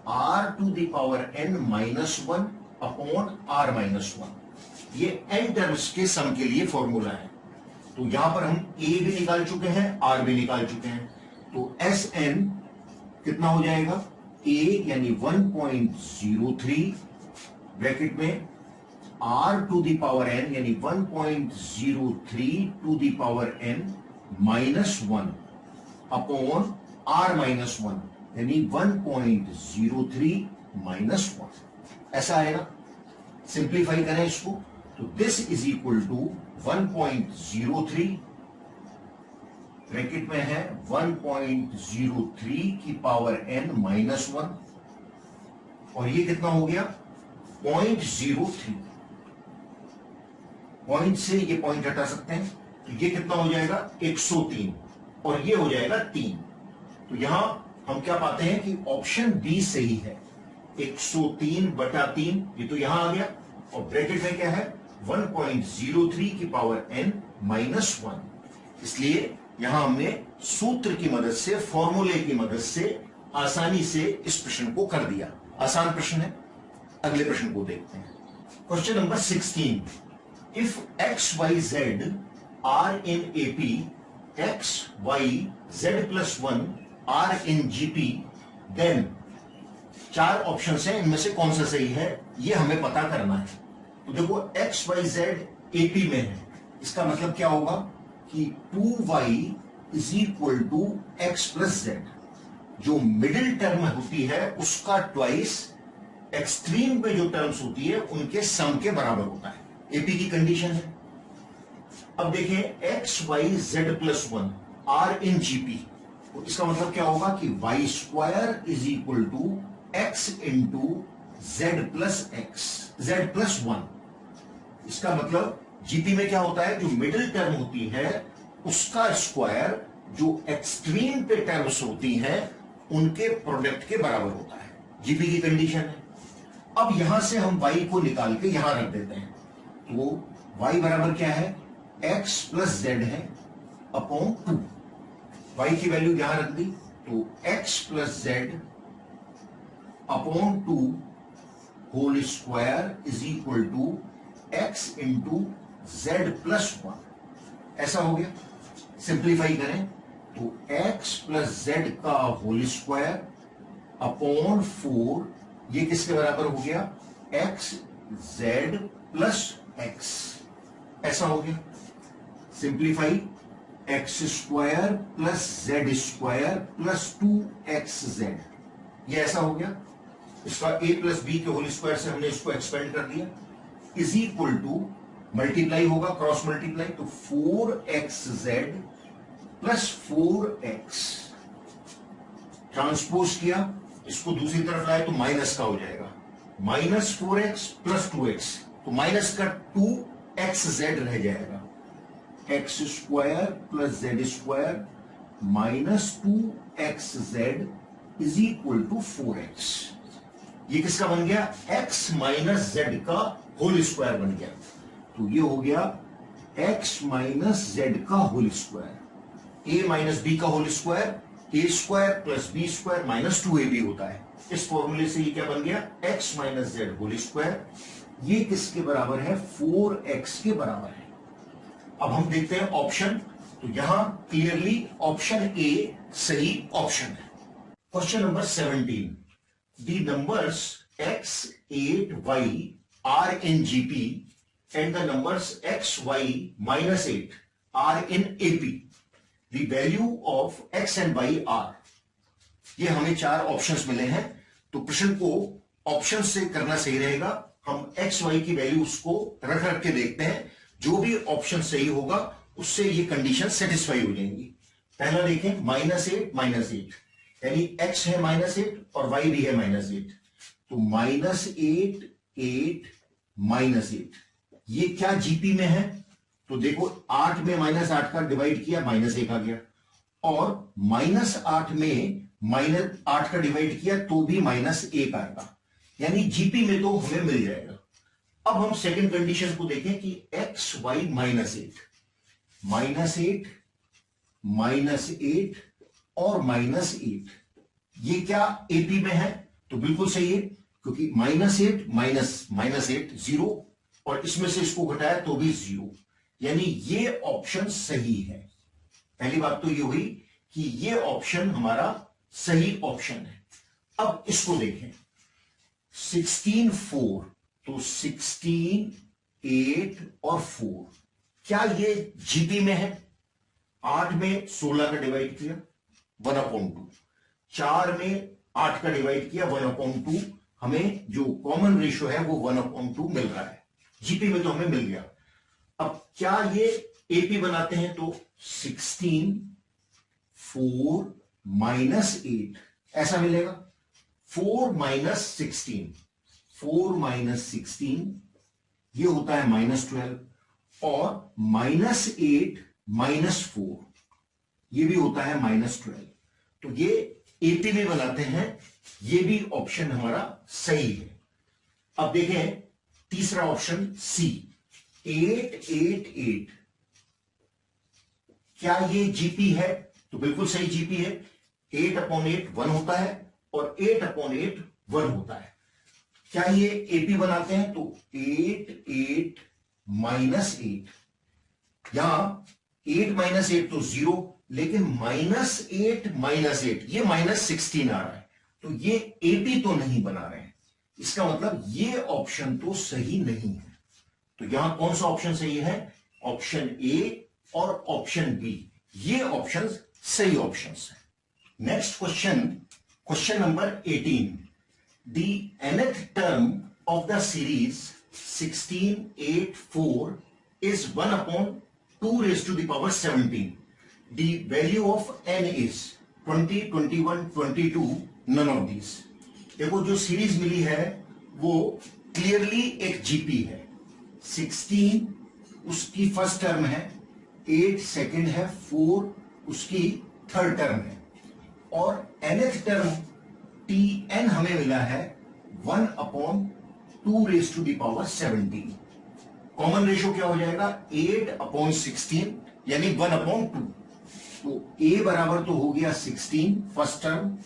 r to the power n minus 1 upon r minus 1। ये n टर्म्स के सम के लिए फॉर्मूला है। तो यहां पर हम a भी निकाल चुके हैं, r भी निकाल चुके हैं। तो Sn कितना हो जाएगा, a यानी 1.03 ब्रैकेट में r to the power n यानी 1.03 to the power n minus 1 upon r minus 1 यानी 1.03 माइनस 1, ऐसा आएगा। सिंप्लीफाई करें इसको, तो this is equal to 1.03 bracket में है 1.03 की पावर n माइनस 1, और ये कितना हो गया, 0.03। पॉइंट से ये पॉइंट हटा सकते हैं, तो ये कितना हो जाएगा, 103, और ये हो जाएगा 3। तो यहां हम क्या पाते हैं कि ऑप्शन बी सही है, 103/3, ये तो यहां आ गया, और ब्रैकेट में क्या है, 1.03 की पावर n माइनस 1। इसलिए यहां हमने सूत्र की मदद से, फॉर्मूले की मदद से आसानी से इस प्रश्न को कर दिया। आसान प्रश्न है। अगले प्रश्न को देखते हैं, question number 16। If x y z are in AP, x y z plus 1 are in GP, then, चार ऑप्शन हैं, इनमें से कौन सा सही है ये हमें पता करना है। तो देखो x y z AP में है, इसका मतलब क्या होगा कि 2y is equal to x plus z. जो मिडिल टर्म होती है उसका ट्वाइस एक्सट्रीम पे जो टर्म्स होती है उनके सम के बराबर होता है, एपी की कंडीशन है। अब देखें x Y z plus 1 are in GP, तो इसका मतलब क्या होगा कि y square is equal to x into z plus x, z plus 1। इसका मतलब जीपी में क्या होता है, जो मिडिल टर्म होती है उसका स्क्वायर जो एक्सट्रीम पे टर्म्स होती हैं उनके प्रोडक्ट के बराबर होता है, जीपी की कंडीशन है। अब यहां से हम y को निकाल के यहां रख देते हैं, तो y बराबर क्या है, x प्लस जेड है अपॉन 2। y की वैल्यू यहां रख दी, तो x plus z upon 2 whole square is equal to x into z plus 1। ऐसा हो गया। सिंप्लीफाई करें तो x प्लस जेड का होल स्क्वायर अपॉन 4, ये किसके बराबर हो गया? x z plus x। ऐसा हो गया। Simplify, x square plus z square plus 2xz, ये ऐसा हो गया। इसका a प्लस बी के होल स्क्वायर से हमने इसको एक्सपेंड कर दिया, इज इक्वल टू मल्टीप्लाई होगा, क्रॉस मल्टीप्लाई, तो 4xz प्लस 4x। ट्रांसपोज किया, इसको दूसरी तरफ लाए तो माइनस का हो जाएगा, माइनस 4x प्लस 2x, तो माइनस का 2xz रह जाएगा। X square plus z square minus 2xz is equal to 4x। ये किसका बन गया? x माइनस जेड का होल स्क्वायर बन गया। तो ये हो गया x माइनस जेड का whole square, a minus b का whole square, a square plus b square minus 2ab होता है। इस फॉर्मूले से ये क्या बन गया? x minus z whole square. ये किसके बराबर है? 4x के बराबर है। अब हम देखते हैं ऑप्शन, तो यहां क्लियरली ऑप्शन ए सही ऑप्शन है। Question number 17, the numbers x, 8, y are in GP and the numbers x, y minus 8 are in AP. The value of x and y are. ये हमें 4 ऑप्शंस मिले हैं, तो प्रश्न को ऑप्शन से करना सही रहेगा। हम x, y की वैल्यूज को रख रख के देखते हैं, जो भी ऑप्शन सही होगा उससे ये कंडीशन सेटिस्फाई हो जाएंगी। पहला देखें, -8 -8, यानी x है -8 और y भी है -8, तो -8 8 -8, ये क्या जीपी में है? तो देखो 8 में -8 का डिवाइड किया, -1 आ गया, और -8 में -8 का डिवाइड किया तो भी -1 आएगा, यानी जीपी में तो हमें मिल जाएगा। अब हम सेकंड कंडीशन को देखें कि x y -8 -8 और -8, ये क्या एपी में है? तो बिल्कुल सही है, क्योंकि -8 -8 0, और इसमें से इसको घटाया तो भी 0, यानी ये ऑप्शन सही है। पहली बात तो ये हुई कि ये ऑप्शन हमारा सही ऑप्शन है। अब इसको देखें, 16 4, तो 16 8 और 4, क्या ये जीपी में है? 8 में 16 का डिवाइड किया 1/2, 4 में 8 का डिवाइड किया 1/2, हमें जो कॉमन रेशियो है वो 1/2 मिल रहा है, जीपी में तो हमें मिल गया। अब क्या ये एपी बनाते हैं? तो 16 4 -8 ऐसा मिलेगा, 4 -16, 4 -16 ये होता है -12, और -8 -4 ये भी होता है -12, तो ये एपी में बनाते हैं, ये भी ऑप्शन हमारा सही है। अब देखें तीसरा ऑप्शन सी, 8 8 8, क्या ये जीपी है? तो बिल्कुल सही जीपी है। 8/8 1 होता है और 8/8 1 होता है। क्या ये एपी बनाते हैं? तो 8 8 -8, यहां 8 -8 तो 0, लेकिन -8 -8 ये -16 आ रहा है, तो ये एपी तो नहीं बना रहे हैं, इसका मतलब ये ऑप्शन तो सही नहीं है। तो यहां कौन सा ऑप्शन सही है? ऑप्शन ए और ऑप्शन बी, ये ऑप्शन सही ऑप्शन है। Next question, question number 18, the nth term of the series 16 8 4 is 1/2 raised to the power 17. The value of n is 20 21 22, none of these. देखो जो सीरीज मिली है वो क्लियरली एक GP है। 16 उसकी फर्स्ट टर्म है, 8 सेकंड है, 4 उसकी थर्ड टर्म है, और nth टर्म tn हमें मिला है 1/2 raised to the power 17। Common ratio क्या हो जाएगा? 8/16, यानी 1/2। तो a बराबर तो हो गया 16 first term,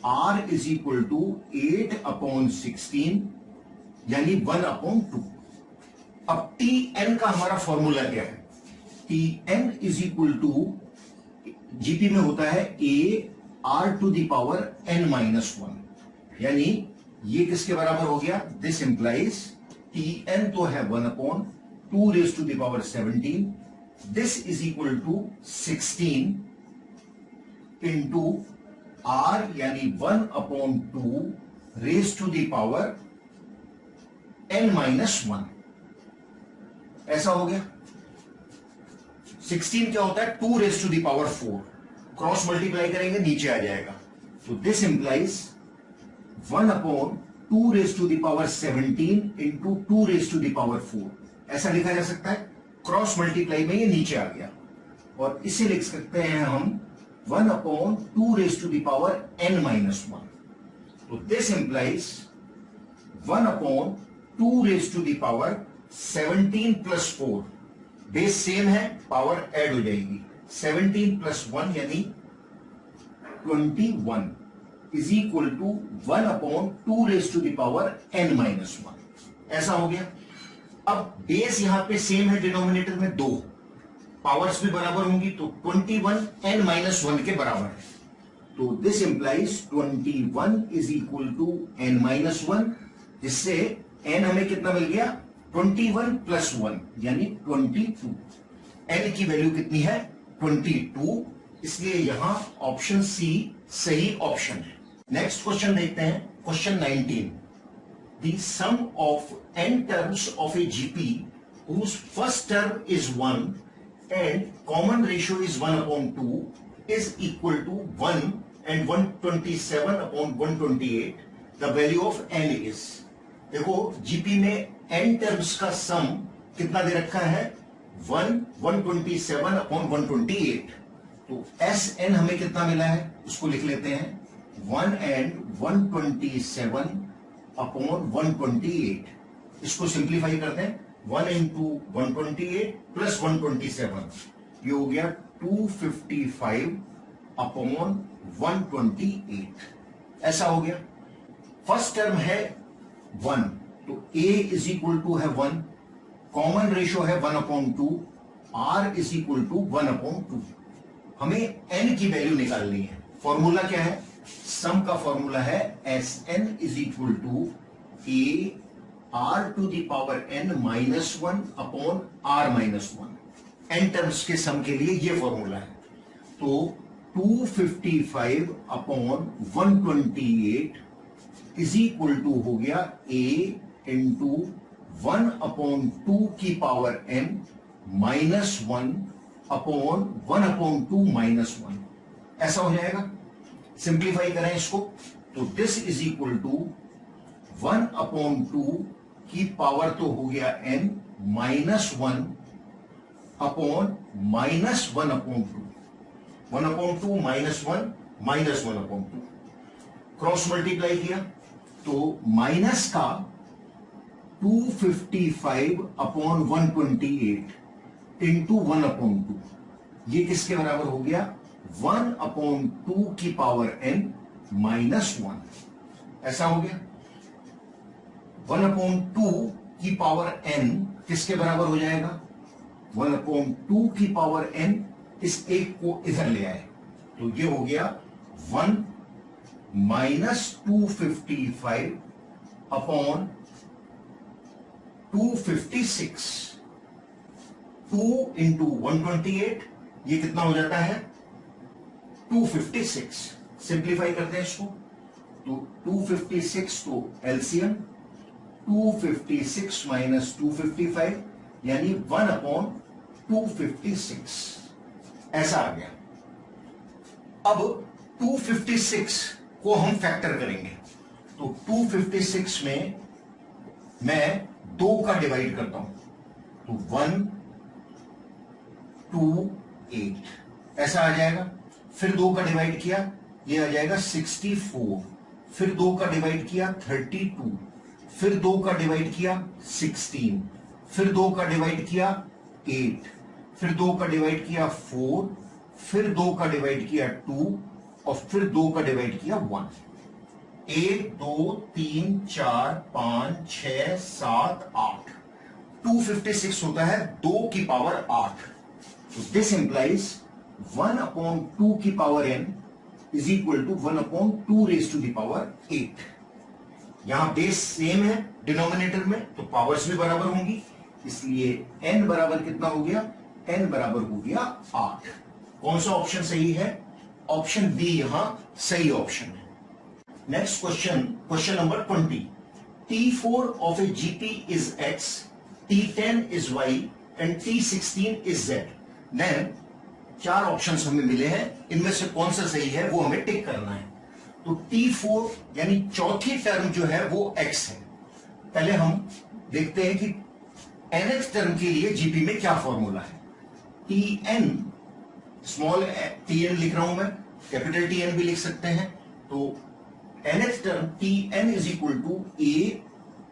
r is equal to 8/16 यानी 1/2। अब Tn का हमारा फॉर्मूला क्या है? Tn is equal to, GP में होता है AR⁻n-1, यानी ये किसके बराबर हो गया? दिस इंप्लाइज Tn तो है 1/2⁻17, this is equal to 16 into R यानी 1/2⁻n-1, ऐसा हो गया। 16 क्या होता है? 2⁻4, क्रॉस मल्टीप्लाई करेंगे नीचे आ जाएगा। तो दिस इंप्लाइज 1/2⁻17 इंटू 2⁻4, ऐसा लिखा जा सकता है। क्रॉस मल्टीप्लाई में ये नीचे आ गया, और इसे लिख सकते हैं हम 1/2⁻n-1। तो this implies 1/2⁻17 plus 4, base same है, पावर ऐड हो जाएगी, 17 प्लस 1 यानी 21 इज इक्वल टू 1/2⁻n-1, ऐसा हो गया। अब बेस यहां पे सेम है, डिनोमिनेटर में 2, पावर्स भी बराबर होंगी, तो 21 n-1 के बराबर है। तो this implies 21 is equal to n-1, जिससे n हमें कितना मिल गया? 21 प्लस 1 यानी 22। n की वैल्यू कितनी है? 22, इसलिए यहां ऑप्शन सी सही ऑप्शन है। नेक्स्ट क्वेश्चन देखते हैं, question 19। The sum of n terms of a GP whose first term is 1 and common ratio is 1/2 is equal to 1 and 127/128. The value of n is, देखो GP में n terms का सम कितना दे रखा है? 1 127/128। तो S N हमें कितना मिला है उसको लिख लेते हैं, 1 and 127/128। इसको सिंप्लीफाई करते हैं, 1 into 128 प्लस 127, ये हो गया 255/128, ऐसा हो गया। फर्स्ट टर्म है 1, तो a इज इक्वल टू है 1, कॉमन रेशियो है 1/2, r इज इक्वल टू 1/2। हमें n की वैल्यू निकालनी है। फॉर्मूला क्या है? सम का फॉर्मूला है Sn is equal to AR⁻n-1/r-1। n terms के सम के लिए ये फॉर्मूला है। तो 255/128 इज इक्वल टू हो गया a इंटू 1/2 की पावर n -1/1/2 - 1, ऐसा हो जाएगा। सिंप्लीफाई करें इसको, तो दिस इज इक्वल टू 1/2 की पावर तो हो गया n -1/-1/2, 1/2 -1 -1/2, क्रॉस मल्टीप्लाई किया तो माइनस का 255/128 इंटू 1/2, ये किसके बराबर हो गया? 1/2 की पावर n -1, ऐसा हो गया। 1/2 की पावर n किसके बराबर हो जाएगा? 1/2 की पावर n, इस एक को इधर ले आए तो ये हो गया 1 -255/256। 2 इंटू 128, ये कितना हो जाता है? 256। सिंप्लीफाई करते हैं इसको, तो 256 तो एलसीएम 256 माइनस 255 यानी 1/256, ऐसा आ गया। अब 256 को हम फैक्टर करेंगे, तो 256 में मैं 2 का डिवाइड करता हूं, तो 1 2 8, ऐसा आ जाएगा। फिर 2 का डिवाइड किया, ये आ जाएगा 64, फिर 2 का डिवाइड किया 32, फिर 2 का डिवाइड किया 16, फिर 2 का डिवाइड किया 8, फिर 2 का डिवाइड किया 4, फिर 2 का डिवाइड किया 2, और फिर 2 का डिवाइड किया 1। 1 2 3 4 5 6 7 8 256 होता है 2 की पावर 8। तो दिस इंप्लाइज 1/2 की power n is equal to 1/2 raise to the power 8। यहां बेस सेम है डिनोमिनेटर में, तो पावर्स भी बराबर होंगी, इसलिए n बराबर कितना हो गया? n बराबर हो गया 8। कौन सा ऑप्शन सही है? ऑप्शन बी यहां सही ऑप्शन है। Next question, question number 20। T4 of a GP is X, T10 is Y and T16 is Z। Then 4 options हमें मिले हैं, इनमें से कौन सा सही है वो हमें टिक करना है। तो T4 यानी चौथी टर्म जो है वो X है। पहले हम देखते हैं कि nth टर्म के लिए जीपी में क्या फॉर्मूला है। Tn, स्मॉल tn लिख रहा हूं मैं, कैपिटल Tn भी लिख सकते हैं। तो nth term Tn is equal to a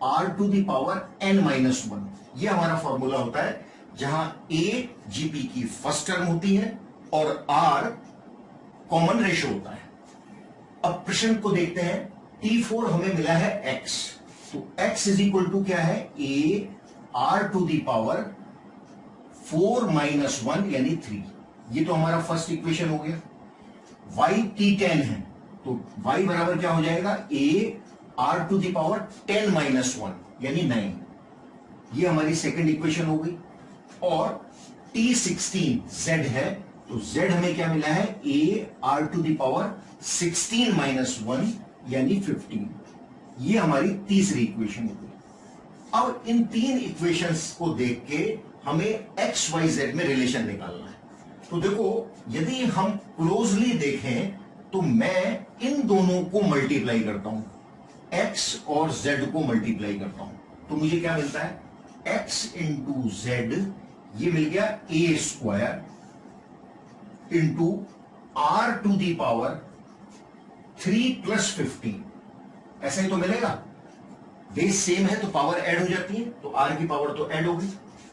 r to the power n minus 1। ये हमारा फॉर्मूला होता है जहां a जीपी की फर्स्ट टर्म होती है और r कॉमन रेशियो होता है। अब प्रश्न को देखते हैं। T4 हमें मिला है x, तो x इज इक्वल टू क्या है? a r to the power 4 minus 1 यानी 3। ये तो हमारा फर्स्ट इक्वेशन हो गया। y T10 है, तो y बराबर क्या हो जाएगा? a r to the power 10 minus 1 यानी 9। ये हमारी सेकंड इक्वेशन हो गई। और T16 z है, तो z हमें क्या मिला है? a r to the power 16 minus 1 यानी 15। ये हमारी तीसरी इक्वेशन हो गई। अब इन तीन इक्वेशंस को देख के हमें एक्स वाई जेड में रिलेशन निकालना है। तो देखो, यदि हम क्लोजली देखें तो मैं इन दोनों को मल्टीप्लाई करता हूं, एक्स और जेड को मल्टीप्लाई करता हूं, तो मुझे क्या मिलता है? एक्स इंटू जेड, ये मिल गया a square into r to the power 3 plus 15। ऐसा ही तो मिलेगा। बेस सेम है तो पावर ऐड हो जाती है, तो आर की पावर तो ऐड होगी।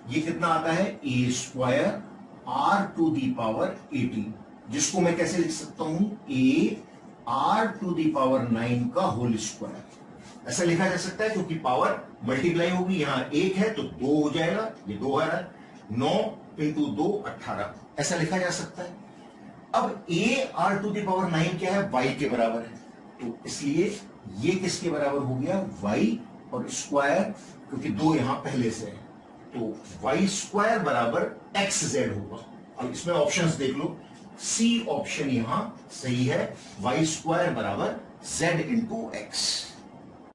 ये कितना आता है? A square r to the power 18, जिसको मैं कैसे लिख सकता हूं? A r to the power 9 का होल स्क्वायर। ऐसा लिखा जा सकता है क्योंकि पावर मल्टीप्लाई होगी। यहां 1 है तो 2 हो जाएगा, ये 2 आ रहा है। 9 इंटू 2 18, ऐसा लिखा जा सकता है। अब a r to the power 9 क्या है? वाई के बराबर है, तो इसलिए ये किसके बराबर हो गया? वाई और स्क्वायर, क्योंकि 2 यहां पहले से है, तो वाई स्क्वायर बराबर एक्स जेड होगा। अब इसमें ऑप्शंस देख लो, सी ऑप्शन यहां सही है, वाई स्क्वायर बराबर z into x.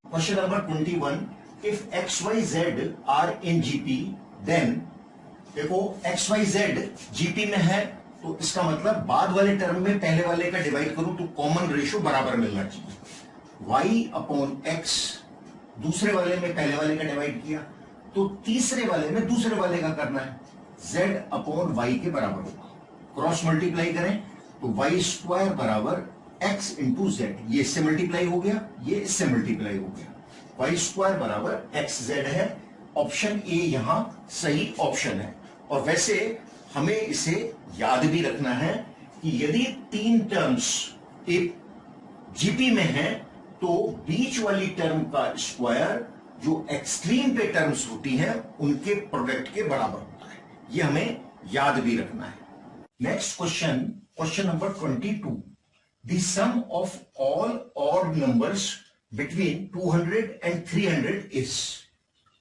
Question number 21, if x Y Z are in GP then, देखो एक्स वाई जेड जीपी में है, तो इसका मतलब बाद वाले टर्म में पहले वाले का डिवाइड करूं तो कॉमन रेशियो बराबर मिलना चाहिए। y अपॉन एक्स, दूसरे वाले में पहले वाले का डिवाइड किया, तो तीसरे वाले में दूसरे वाले का करना है, z अपॉन y के बराबर होगा। क्रॉस मल्टीप्लाई करें तो y स्क्वायर बराबर x इंटू जेड, ये इससे मल्टीप्लाई हो गया, ये इससे मल्टीप्लाई हो गया, y स्क्वायर बराबर एक्स जेड है। ऑप्शन ए यहां सही ऑप्शन है। और वैसे हमें इसे याद भी रखना है कि यदि 3 टर्म्स एक जीपी में है तो बीच वाली टर्म का स्क्वायर जो एक्सट्रीम पे टर्म्स होती हैं उनके प्रोडक्ट के बराबर होता है। यह हमें याद भी रखना है। Next question, question number 22, the sum of all odd numbers between 200 and 300 is.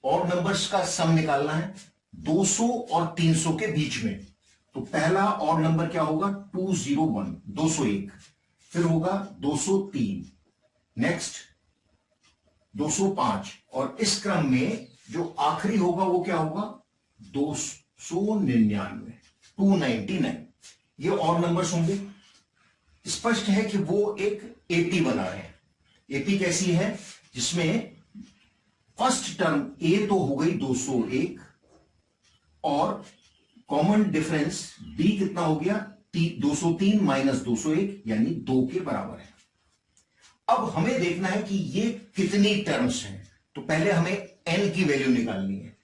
Odd numbers का सम निकालना है 200 और 300 के बीच में। तो पहला ऑड नंबर क्या होगा? 201, 201, फिर होगा 203, नेक्स्ट 205, और इस क्रम में जो आखिरी होगा वो क्या होगा? 299, 299। ये ऑड नंबर्स होंगे। स्पष्ट है कि वो एक एपी बना रहे हैं। एपी कैसी है? जिसमें फर्स्ट टर्म ए तो हो गई 201 और कॉमन डिफरेंस बी कितना हो गया? 203 माइनस 201 यानी 2 के बराबर है। अब हमें देखना है कि ये कितनी टर्म्स हैं, तो पहले हमें n की वैल्यू निकालनी है।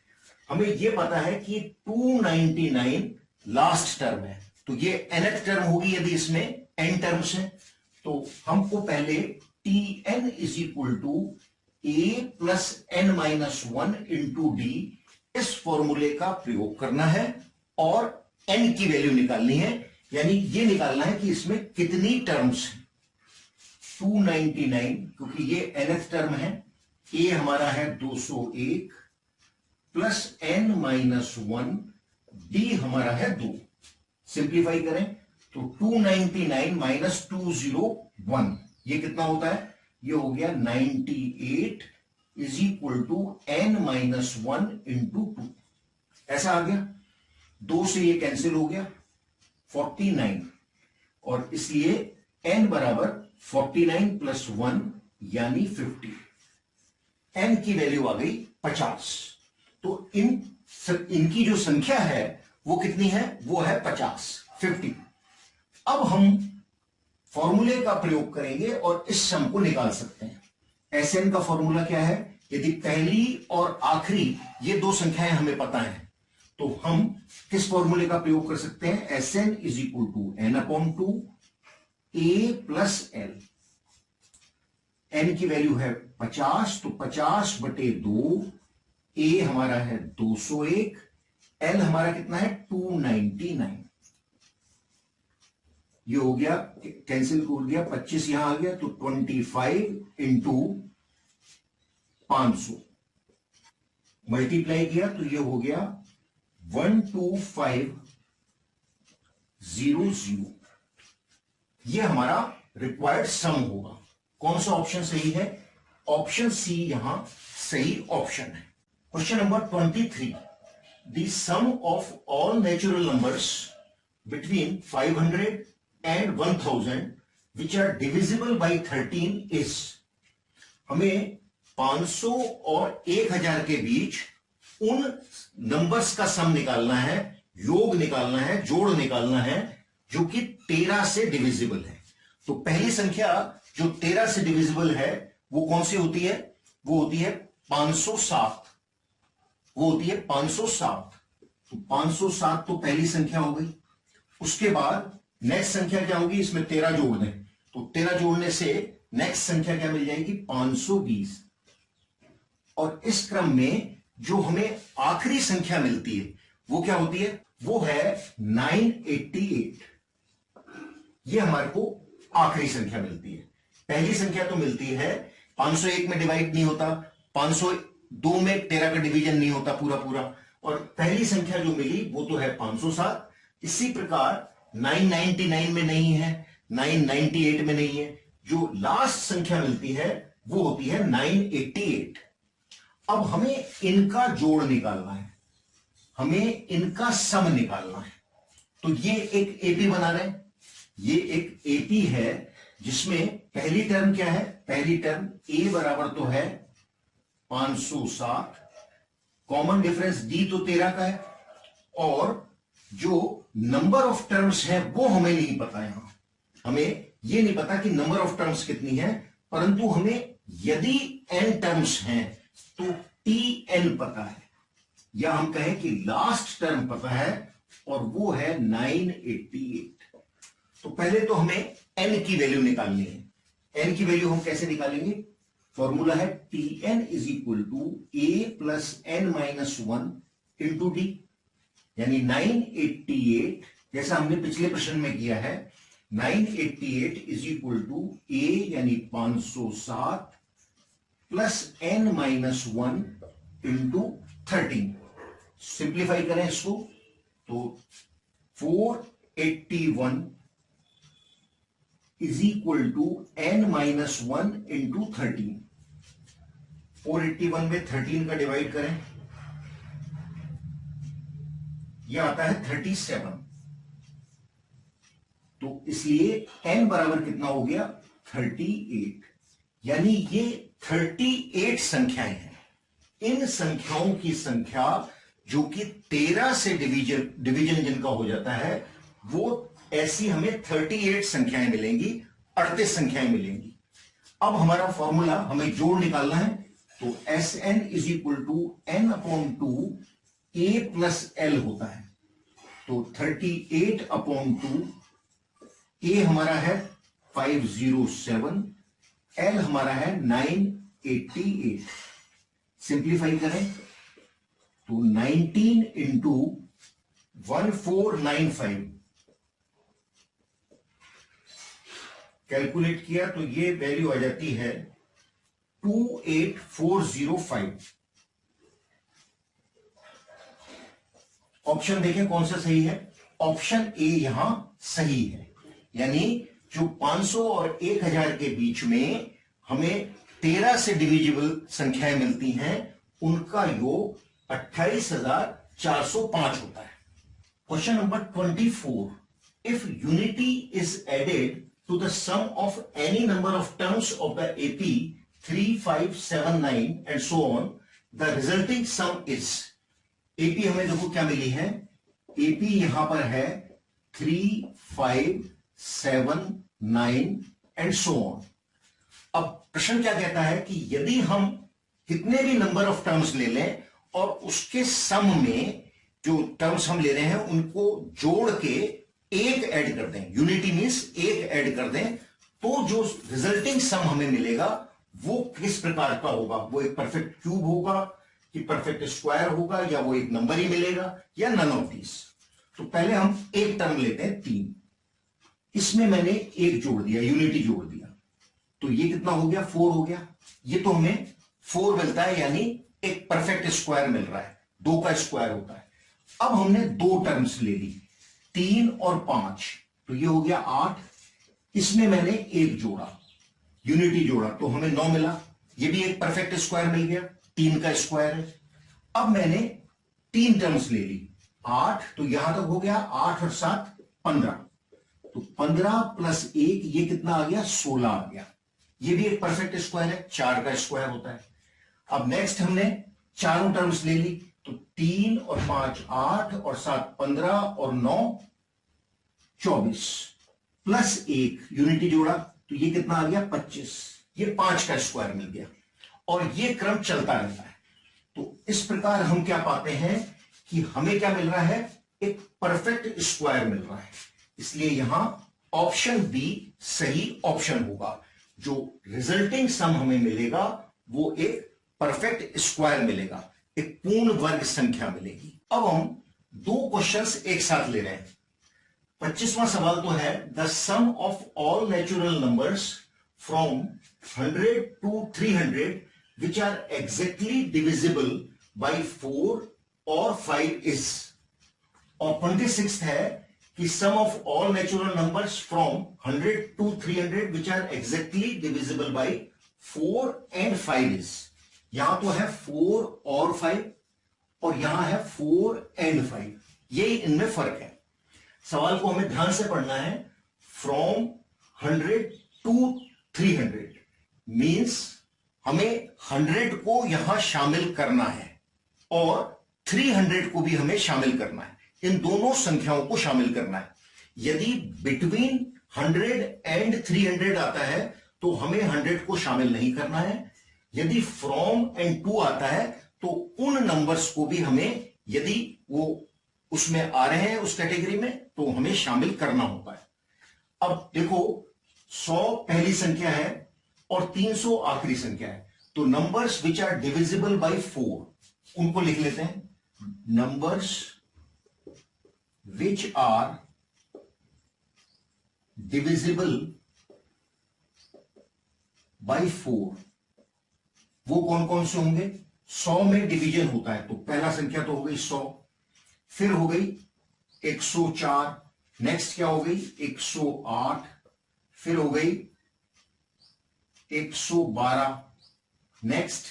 हमें यह पता है कि 299 लास्ट टर्म है, तो ये nth टर्म होगी यदि इसमें n टर्म्स हैं। तो हमको पहले t n is equal to a plus n minus one into d, इस फॉर्मूले का प्रयोग करना है और एन की वैल्यू निकालनी है, यानी ये निकालना है कि इसमें कितनी टर्म्स हैं। 299 क्योंकि ये nth टर्म है, ए हमारा है 201 plus n minus one, d हमारा है 2। सिंप्लीफाई करें तो 299 माइनस 201 ये कितना होता है, ये हो गया 98 is equal to n minus one into 2। ऐसा आ गया, 2 से ये कैंसिल हो गया 49, और इसलिए n बराबर 49 प्लस 1 यानी 50। n की वैल्यू आ गई 50। तो इनकी जो संख्या है वो कितनी है, वो है 50। अब हम फॉर्मूले का प्रयोग करेंगे और इस सम को निकाल सकते हैं। Sn का फॉर्मूला क्या है, यदि पहली और आखिरी ये दो संख्याएं हमें पता है तो हम किस फॉर्मूले का प्रयोग कर सकते हैं, Sn is equal to n upon two a plus l. N की वैल्यू है 50, तो 50 बटे 2, ए हमारा है 201, एल हमारा कितना है 299। ये हो गया, कैंसिल हो गया, 25 यहां आ गया, तो 25 इंटू 500 मल्टीप्लाई किया तो ये हो गया 12500। ये हमारा रिक्वायर्ड सम होगा। कौन सा ऑप्शन सही है, ऑप्शन सी यहां सही ऑप्शन है। Question number 23, the sum of all natural numbers between 500 and 1000 which are divisible by 13 is। हमें 500 और 1000 के बीच उन नंबर्स का सम निकालना है, योग निकालना है, जोड़ निकालना है जो कि 13 से डिविजिबल है। तो पहली संख्या जो 13 से डिविजिबल है वो कौन सी होती है, वो होती है 507। वो होती है 507। तो 507 तो पहली संख्या हो गई। उसके बाद नेक्स्ट संख्या क्या होगी, इसमें 13 जोड़ दें तो 13 जोड़ने से नेक्स्ट संख्या क्या मिल जाएगी, 520। और इस क्रम में जो हमें आखिरी संख्या मिलती है वो क्या होती है, वो है 988। ये हमारे को आखिरी संख्या मिलती है। पहली संख्या तो मिलती है 501 में डिवाइड नहीं होता, 502 में 13 का डिवीजन नहीं होता पूरा पूरा, और पहली संख्या जो मिली वो तो है 507। इसी प्रकार 999 में नहीं है, 998 में नहीं है, जो लास्ट संख्या मिलती है वो होती है 988। अब हमें इनका जोड़ निकालना है, हमें इनका सम निकालना है। तो ये एक एपी बना रहे हैं, ये एक एपी है जिसमें पहली टर्म क्या है, पहली टर्म ए बराबर तो है 507, कॉमन डिफरेंस डी तो 13 का है, और जो नंबर ऑफ टर्म्स है वो हमें नहीं पता। यहां हमें ये नहीं पता कि नंबर ऑफ टर्म्स कितनी है, परंतु हमें यदि n टर्म्स हैं तो टी एन पता है, या हम कहें कि लास्ट टर्म पता है और वो है 988। तो पहले तो हमें n की वैल्यू निकालनी है। n की वैल्यू हम कैसे निकालेंगे, फॉर्मूला है t n is equal to a plus n minus one into d, यानी 988 जैसा हमने पिछले प्रश्न में किया है, 988 इज इक्वल टू ए यानी 507 plus n minus one into 13। Simplify करें इसको तो 481 is equal to n minus one into 13। 481 में 13 का डिवाइड करें, यह आता है 37। तो इसलिए n बराबर कितना हो गया, 38। यानी ये 38 संख्याएं हैं। इन संख्याओं की संख्या जो कि 13 से डिवीजन जिनका हो जाता है, वो ऐसी हमें 38 संख्याएं मिलेंगी, 38 संख्याएं मिलेंगी। अब हमारा फॉर्मूला, हमें जोड़ निकालना है, तो Sn is equal to n upon two a plus l होता है। तो 38 अपॉन टू, a हमारा है 507, एल हमारा है 988। सिंप्लीफाई करें तो 19 इंटू 1495 कैलकुलेट किया तो ये वैल्यू आ जाती है 28405। ऑप्शन देखें कौन सा सही है। ऑप्शन ए यहां सही है, यानी जो 500 और 1000 के बीच में हमें 13 से डिविजिबल संख्याएं मिलती हैं, उनका योग 28,405 होता है। Question number 24, if unity is added to the sum of any number of terms of the AP 3, 5, 7, 9 and so on, the resulting sum is. AP हमें देखो क्या मिली है, एपी यहां पर है 3, 5, 7, 9 एंड सो ऑन। अब प्रश्न क्या कहता है कि यदि हम कितने भी नंबर ऑफ टर्म्स ले लें और उसके सम में जो टर्म्स हम ले रहे हैं उनको जोड़ के एक ऐड कर दें, यूनिटी मींस एक ऐड कर दें, तो जो रिजल्टिंग सम हमें मिलेगा वो किस प्रकार का होगा। वो एक परफेक्ट क्यूब होगा कि परफेक्ट स्क्वायर होगा, या वो एक नंबर ही मिलेगा, या नन ऑफ दीज। तो पहले हम एक टर्म लेते हैं 3, इसमें मैंने एक जोड़ दिया, यूनिटी जोड़ दिया, तो ये कितना हो गया 4 हो गया। ये तो हमें 4 मिलता है, यानी एक परफेक्ट स्क्वायर मिल रहा है, 2 का स्क्वायर होता है। अब हमने 2 टर्म्स ले ली, 3 और 5, तो ये हो गया 8, इसमें मैंने एक जोड़ा, यूनिटी जोड़ा, तो हमें 9 मिला। ये भी एक परफेक्ट स्क्वायर मिल गया, 3 का स्क्वायर है। अब मैंने 3 टर्म्स ले ली, 8, तो यहां तक हो गया 8 और 7 15, तो 15 प्लस 1 ये कितना आ गया 16 आ गया। ये भी एक परफेक्ट स्क्वायर है, 4 का स्क्वायर होता है। अब नेक्स्ट हमने चारों टर्म्स ले ली, तो 3 और 5 8 और 7 15 और 9 24 प्लस 1 यूनिटी जोड़ा, तो ये कितना आ गया 25, ये 5 का स्क्वायर मिल गया। और ये क्रम चलता रहता है। तो इस प्रकार हम क्या पाते हैं कि हमें क्या मिल रहा है, एक परफेक्ट स्क्वायर मिल रहा है। इसलिए यहां ऑप्शन बी सही ऑप्शन होगा। जो रिजल्टिंग सम हमें मिलेगा वो एक परफेक्ट स्क्वायर मिलेगा, एक पूर्ण वर्ग संख्या मिलेगी। अब हम 2 क्वेश्चंस एक साथ ले रहे हैं। 25वां सवाल तो है, the sum of all natural numbers from 100 to 300 which are exactly divisible by 4 or 5 is। और 26th है कि sum of all natural numbers from 100 to 300 which are exactly divisible by 4 and 5 is। यहां तो है 4 और 5 और यहां है 4 and 5, यही इनमें फर्क है। सवाल को हमें ध्यान से पढ़ना है। फ्रॉम 100 to 300 मीन्स हमें 100 को यहां शामिल करना है और 300 को भी हमें शामिल करना है, इन दोनों संख्याओं को शामिल करना है। यदि बिटवीन 100 एंड 300 आता है तो हमें 100 को शामिल नहीं करना है। यदि फ्रॉम एंड टू आता है तो उन नंबर्स को भी हमें, यदि वो उसमें आ रहे हैं उस कैटेगरी में, तो हमें शामिल करना होता है। अब देखो 100 पहली संख्या है और 300 आखिरी संख्या है, तो numbers which are divisible by 4 उनको लिख लेते हैं। Numbers which are divisible by 4 वो कौन कौन से होंगे। 100 में डिवीजन होता है, तो पहला संख्या तो हो गई 100, फिर हो गई 104, नेक्स्ट क्या हो गई 108, फिर हो गई 112, नेक्स्ट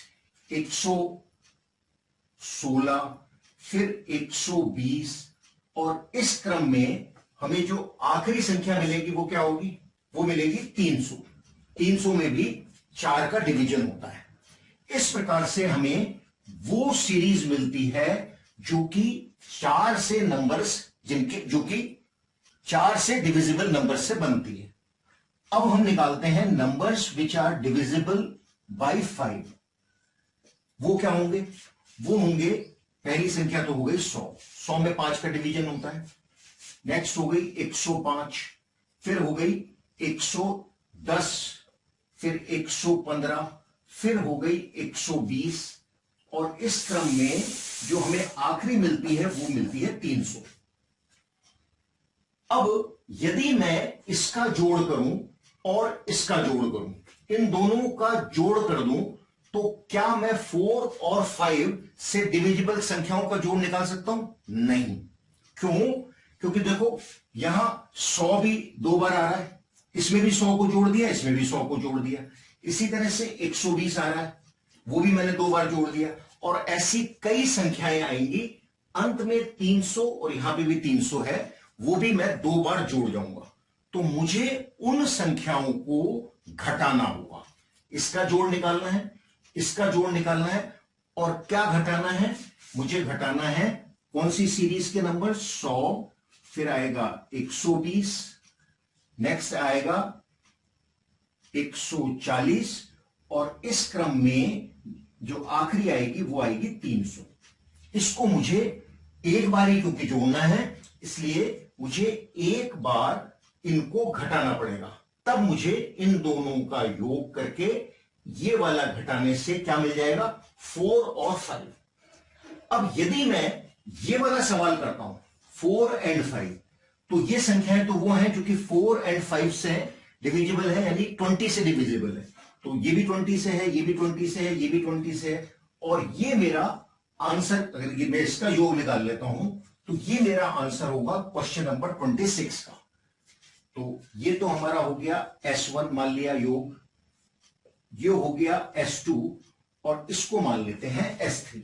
116, फिर 120, और इस क्रम में हमें जो आखिरी संख्या मिलेगी वो क्या होगी, वो मिलेगी 300। 300 में भी 4 का डिवीजन होता है। इस प्रकार से हमें वो सीरीज मिलती है जो कि 4 से नंबर्स, जिनके जो कि 4 से डिविजिबल नंबर से बनती है। अब हम निकालते हैं numbers which are divisible by 5। वो क्या होंगे, वो होंगे, पहली संख्या तो हो गई 100, 100 में 5 का डिवीजन होता है। नेक्स्ट हो गई 105, फिर हो गई 110, फिर 115, फिर हो गई 120, और इस क्रम में जो हमें आखिरी मिलती है वो मिलती है 300। अब यदि मैं इसका जोड़ करूं और इसका जोड़ करूं, इन दोनों का जोड़ कर दूं, तो क्या मैं 4 और 5 से डिविजिबल संख्याओं का जोड़ निकाल सकता हूं? नहीं। क्यों? क्योंकि देखो यहां 100 भी 2 बार आ रहा है, इसमें भी 100 को जोड़ दिया, इसमें भी 100 को जोड़ दिया। इसी तरह से 120 आ रहा है, वो भी मैंने 2 बार जोड़ दिया, और ऐसी कई संख्याएं आएंगी। अंत में 300, और यहां पे भी 300 है, वो भी मैं 2 बार जोड़ जाऊंगा। तो मुझे उन संख्याओं को घटाना होगा। इसका जोड़ निकालना है, इसका जोड़ निकालना है, और क्या घटाना है? मुझे घटाना है कौन सी सीरीज के नंबर? 100, फिर आएगा 120, नेक्स्ट आएगा 140, और इस क्रम में जो आखिरी आएगी वो आएगी 300। इसको मुझे एक बार ही क्योंकि जोड़ना है, इसलिए मुझे एक बार इनको घटाना पड़ेगा। तब मुझे इन दोनों का योग करके ये वाला घटाने से क्या मिल जाएगा? 4 और 5। अब यदि मैं ये वाला सवाल करता हूं 4 एंड 5, तो ये संख्याएं तो वो हैं जो कि 4 एंड 5 से डिविजिबल है, यानी 20 से डिविजिबल है। तो ये भी 20 से है, ये भी 20 से है, ये भी 20 से है, और ये मेरा आंसर, अगर ये मैं इसका योग निकाल लेता हूं तो ये मेरा आंसर होगा क्वेश्चन नंबर 26 का। तो ये तो हमारा हो गया S1 मान लिया योग, ये हो गया S2, और इसको मान लेते हैं S3।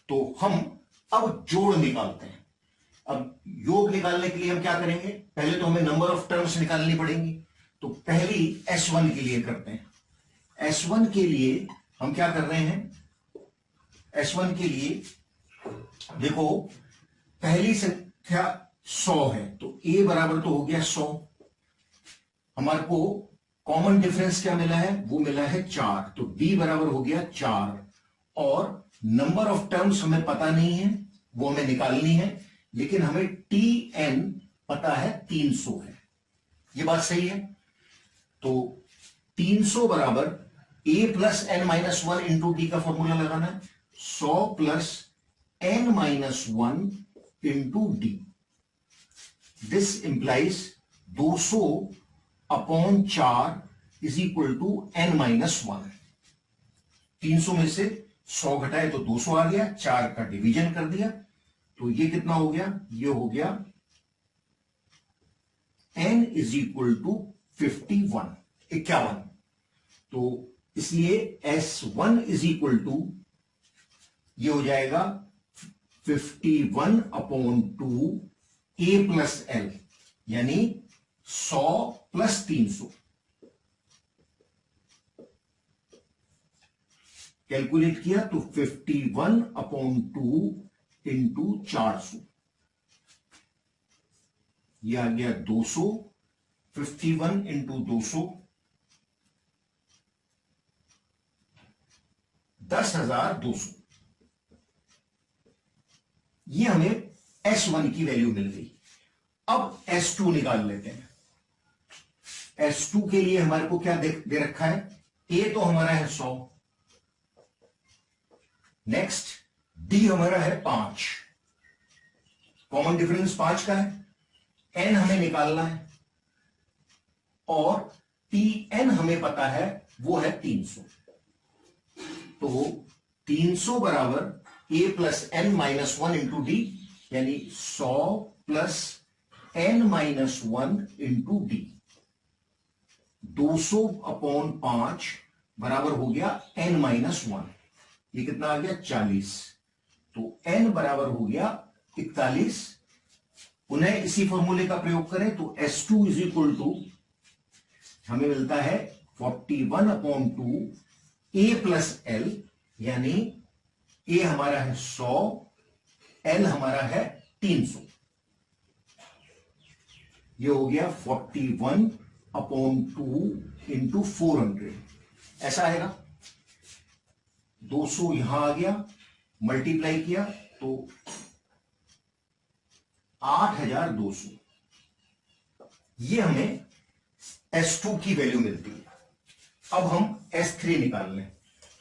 तो हम अब जोड़ निकालते हैं। अब योग निकालने के लिए हम क्या करेंगे? पहले तो हमें नंबर ऑफ टर्म्स निकालनी पड़ेंगी। तो पहली S1 के लिए करते हैं। S1 के लिए हम क्या कर रहे हैं? S1 के लिए देखो, पहली संख्या 100 है, तो A बराबर तो हो गया 100। हमारे को कॉमन डिफरेंस क्या मिला है? वो मिला है 4, तो B बराबर हो गया 4। और नंबर ऑफ टर्म्स हमें पता नहीं है, वो हमें निकालनी है, लेकिन हमें TN पता है 300 है। ये बात सही है? तो 300 बराबर A plus N minus 1 into d का फॉर्मूला लगाना है, 100 plus N minus 1 into d. This implies 200 upon 4 is equal to N minus 1। 300 में से 100 घटाए तो 200 आ गया, 4 का डिवीजन कर दिया, तो ये कितना हो गया? ये हो गया N इज इक्वल टू 51। तो इसलिए S1 इज इक्वल टू ये हो जाएगा 51 अपॉन 2 A प्लस L, यानी 100 प्लस 300। कैलकुलेट किया तो 51 अपॉन 2 इंटू 400, यह आ गया 200। 51 इंटू 200 10,200। ये हमें S1 की वैल्यू मिल गई। अब S2 निकाल लेते हैं। S2 के लिए हमारे को क्या दे रखा है? A तो हमारा है 100, नेक्स्ट D हमारा है 5, कॉमन डिफरेंस 5 का है, N हमें निकालना है, और TN हमें पता है वो है 300। तो 300 बराबर A plus N minus 1 into d, यानी 100 plus N minus 1 into D. 200 upon 5 बराबर हो गया N माइनस 1, ये कितना आ गया? 40। तो N बराबर हो गया 41। पुनः इसी फॉर्मूले का प्रयोग करें तो S2 इज इक्वल टू हमें मिलता है 41 अपॉन 2 A प्लस L, यानी A हमारा है 100, L हमारा है 300। ये हो गया 41 अपॉन 2 इंटू 400, ऐसा आएगा। 200 यहां आ गया, मल्टीप्लाई किया तो 8,200। ये हमें S2 की वैल्यू मिलती है। अब हम S3 निकाल लें।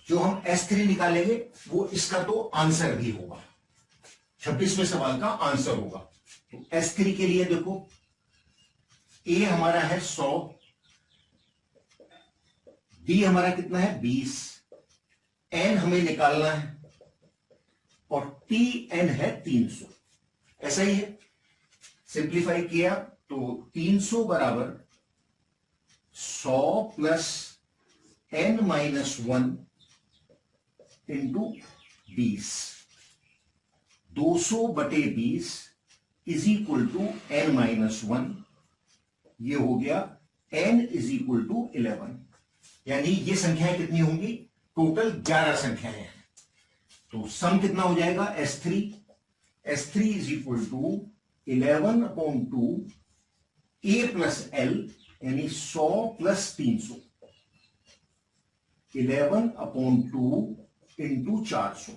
जो हम S3 निकालेंगे वो इसका तो आंसर भी होगा, 26वें सवाल का आंसर होगा। तो S3 के लिए देखो, A हमारा है 100, B हमारा कितना है 20, N हमें निकालना है और TN है 300। ऐसा ही है, सिंप्लीफाई किया तो 300 बराबर 100 प्लस N माइनस 1 इंटू 20, 200 बटे 20 is equal to N minus 1। ये हो गया N इज इक्वल टू 11। यानी ये संख्याएं कितनी होंगी, टोटल 11 संख्याएं हैं। तो सम कितना हो जाएगा S3, S3 is equal to 11/2 A plus L, यानी 100 प्लस 300, 11/2 इंटू 400,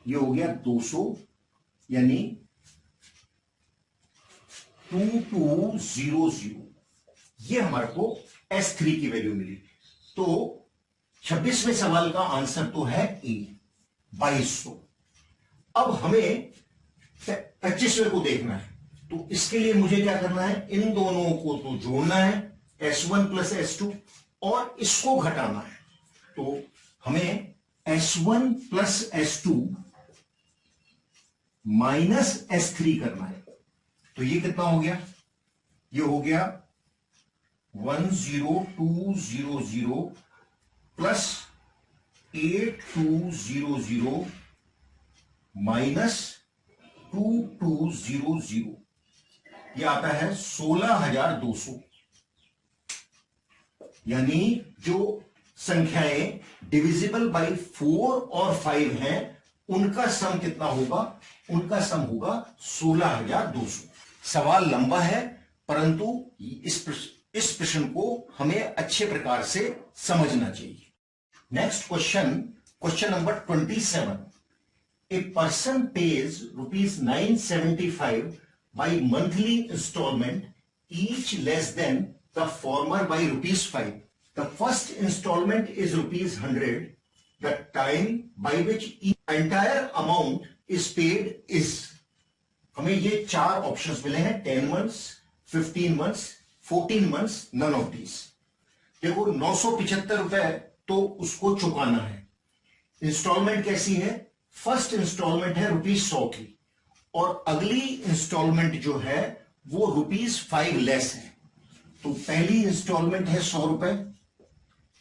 ये हो गया 200, यानी 2200। ये हमारे को S3 की वैल्यू मिली। तो 26वें सवाल का आंसर तो है ए, 2200। अब हमें 25वें को देखना है, तो इसके लिए मुझे क्या करना है, इन दोनों को तो जोड़ना है, S1 प्लस S2, और इसको घटाना है। तो हमें S1 plus S2 minus S3 करना है। तो ये कितना हो गया, ये हो गया 10200 प्लस 8200 माइनस 2200, ये आता है 16200। यानी जो संख्याएं डिविजिबल बाय 4 और 5 हैं, उनका सम कितना होगा, उनका सम होगा 16200। सवाल लंबा है, परंतु इस प्रश्न को हमें अच्छे प्रकार से समझना चाहिए। Next question, question number 27। A person page ₹975 by monthly installment, each less than the former by ₹5. The first installment is ₹100. The time by which entire amount is paid is, हमें ये 4 ऑप्शंस मिले हैं, 10 months, 15 months, 14 months, none of these। देखो 975 रुपए तो उसको चुकाना है। इंस्टॉलमेंट कैसी है, फर्स्ट इंस्टॉलमेंट है ₹100 की, और अगली इंस्टॉलमेंट जो है वो ₹5 लेस है। तो पहली इंस्टॉलमेंट है 100 रुपए,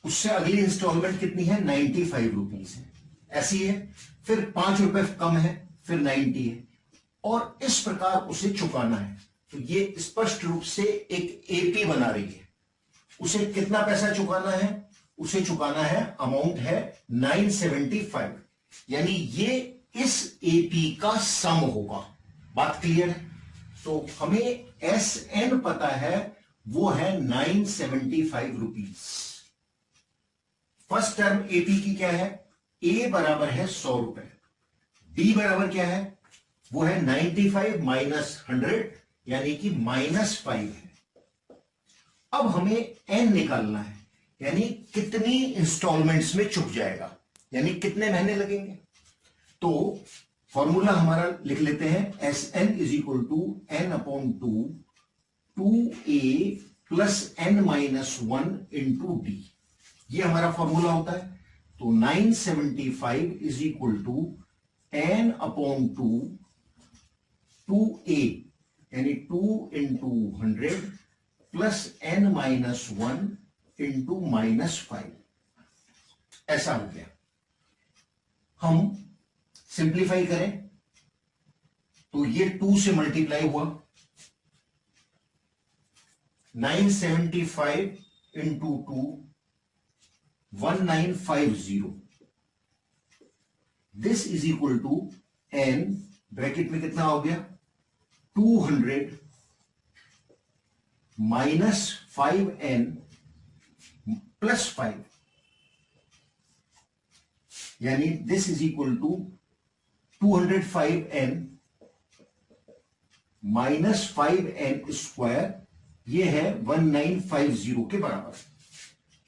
उससे अगली इंस्टॉलमेंट कितनी है, 95 रुपीज है, ऐसी है। फिर 5 रुपए कम है, फिर 90 है, और इस प्रकार उसे चुकाना है। तो ये स्पष्ट रूप से एक एपी बना रही है। उसे कितना पैसा चुकाना है, उसे चुकाना है, अमाउंट है 975, यानी ये इस एपी का सम होगा। बात क्लियर है। तो हमें SN पता है, वो है 975 रुपीज। फर्स्ट टर्म एपी की क्या है, ए बराबर है 100 रुपए, डी बराबर क्या है, वो है 95 माइनस 100, यानी कि -5 है। अब हमें एन निकालना है, यानी कितनी इंस्टॉलमेंट्स में चुक जाएगा, यानी कितने महीने लगेंगे। तो फॉर्मूला हमारा लिख लेते हैं, SN is equal to N/2 2A plus N-1 into D, ये हमारा फॉर्मूला होता है। तो 975 is equal to N/2 2A, यानी 2 इंटू 100 प्लस N-1 इंटू -5, ऐसा हो गया। हम सिंप्लीफाई करें तो ये 2 से मल्टीप्लाई हुआ, 975 into 2 1950, this is equal to N, bracket में कितना हो गया, 200 माइनस 5N प्लस 5, यानी this is equal to 205N minus 5N square, ये है 1950 के बराबर।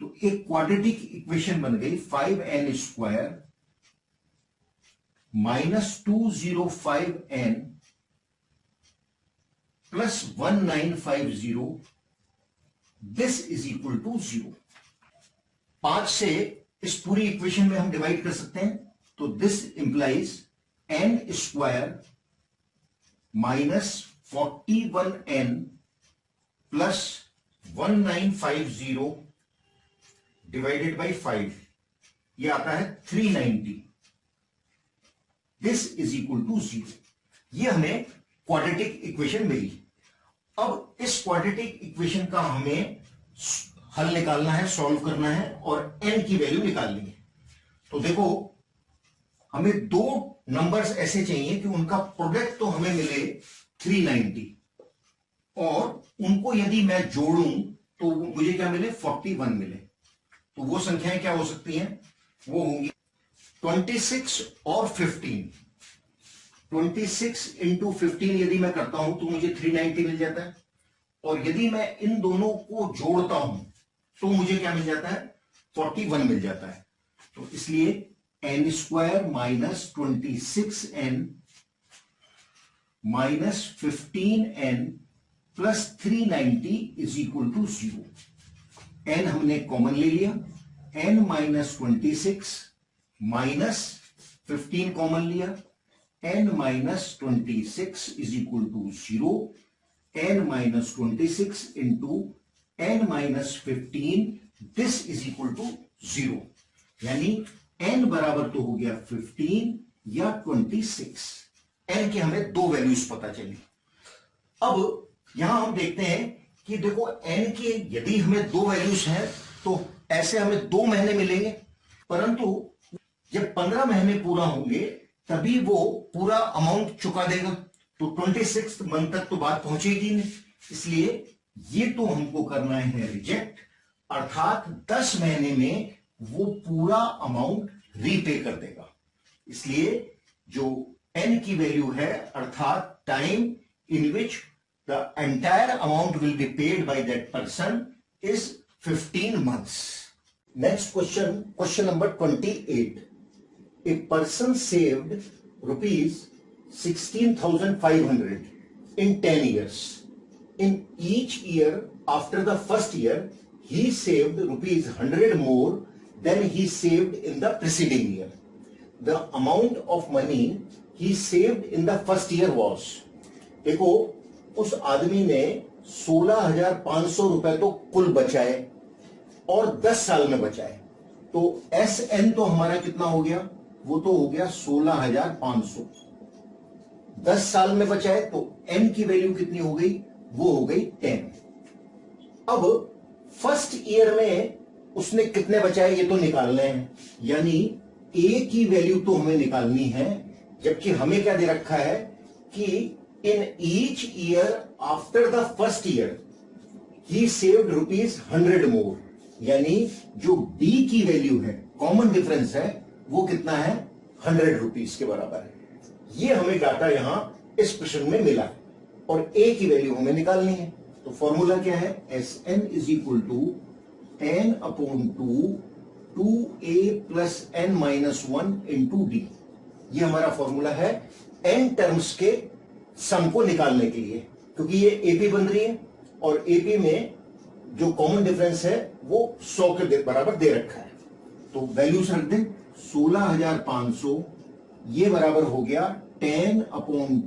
तो एक क्वाड्रेटिक इक्वेशन बन गई 5n square -205n plus 1950 this is equal to 0। 5 से इस पूरी इक्वेशन में हम डिवाइड कर सकते हैं, तो this implies n square -41n plus 1950 divided by 5, ये आता है 390। This is equal to 0। ये हमें क्वाड्रेटिक इक्वेशन मिली। अब इस क्वाड्रेटिक इक्वेशन का हमें हल निकालना है, सॉल्व करना है और n की वैल्यू निकालनी है। तो देखो, हमें दो नंबर्स ऐसे चाहिए कि उनका प्रोडक्ट तो हमें मिले 390 और उनको यदि मैं जोड़ूं तो मुझे क्या मिले, 41 मिले। तो वो संख्याएं क्या हो सकती हैं, वो होंगी 26 और 15। 26 इंटू 15 यदि मैं करता हूं तो मुझे 390 मिल जाता है, और यदि मैं इन दोनों को जोड़ता हूं तो मुझे क्या मिल जाता है, 41 मिल जाता है। तो इसलिए n square minus 26n minus 15n plus 390 is equal to 0। n हमने कॉमन ले लिया, n माइनस 26 माइनस 15 कॉमन लिया, n minus 26 is equal to 0। n minus 26 into n minus 15 this is equal to 0, यानी n बराबर तो हो गया 15 या 26। n के हमें दो वैल्यूज पता चली। अब यहां हम देखते हैं कि देखो n के यदि हमें दो वैल्यूज हैं तो ऐसे हमें 2 महीने मिलेंगे, परंतु जब 15 महीने पूरा होंगे तभी वो पूरा अमाउंट चुका देगा। तो 26 मंथ तक तो बात पहुंचेगी नहीं, इसलिए ये तो हमको करना है रिजेक्ट, अर्थात 10 महीने में वो पूरा अमाउंट रीपे कर देगा। इसलिए जो n की वैल्यू है, अर्थात time in which the entire amount will be paid by that person is 15 months. Next question, question number 28. A person saved rupees 16,500 in 10 years. In each year after the first year, he saved rupees 100 more than he saved in the preceding year. The amount of money he saved in the first year was, देखो उस आदमी ने 16,500 रुपए तो कुल बचाए और 10 साल में बचाए, तो SN तो हमारा कितना हो गया, वो तो हो गया 16,500। 10 साल में बचाए तो N की वैल्यू कितनी हो गई, वो हो गई 10। अब फर्स्ट ईयर में उसने कितने बचाए ये तो निकालने हैं, यानी A की वैल्यू तो हमें निकालनी है, जबकि हमें क्या दे रखा है कि in each year after the first year he saved rupees 100 more, यानी जो B की वैल्यू है, कॉमन डिफरेंस है, वो कितना है, 100 रुपीस के बराबर है। ये हमें डाटा यहां इस प्रश्न में मिला और A की वैल्यू हमें निकालनी है। तो फॉर्मूला क्या है, SN is equal to n upon 2a plus n minus 1 into D. ये हमारा फॉर्मूला है n टर्म्स के सम को निकालने के लिए, क्योंकि ये एपी बन रही है और एपी में जो कॉमन डिफरेंस है वो 100 के बराबर दे रखा है। तो वैल्यूज रख दें, 16,500 ये बराबर हो गया 10 अपॉन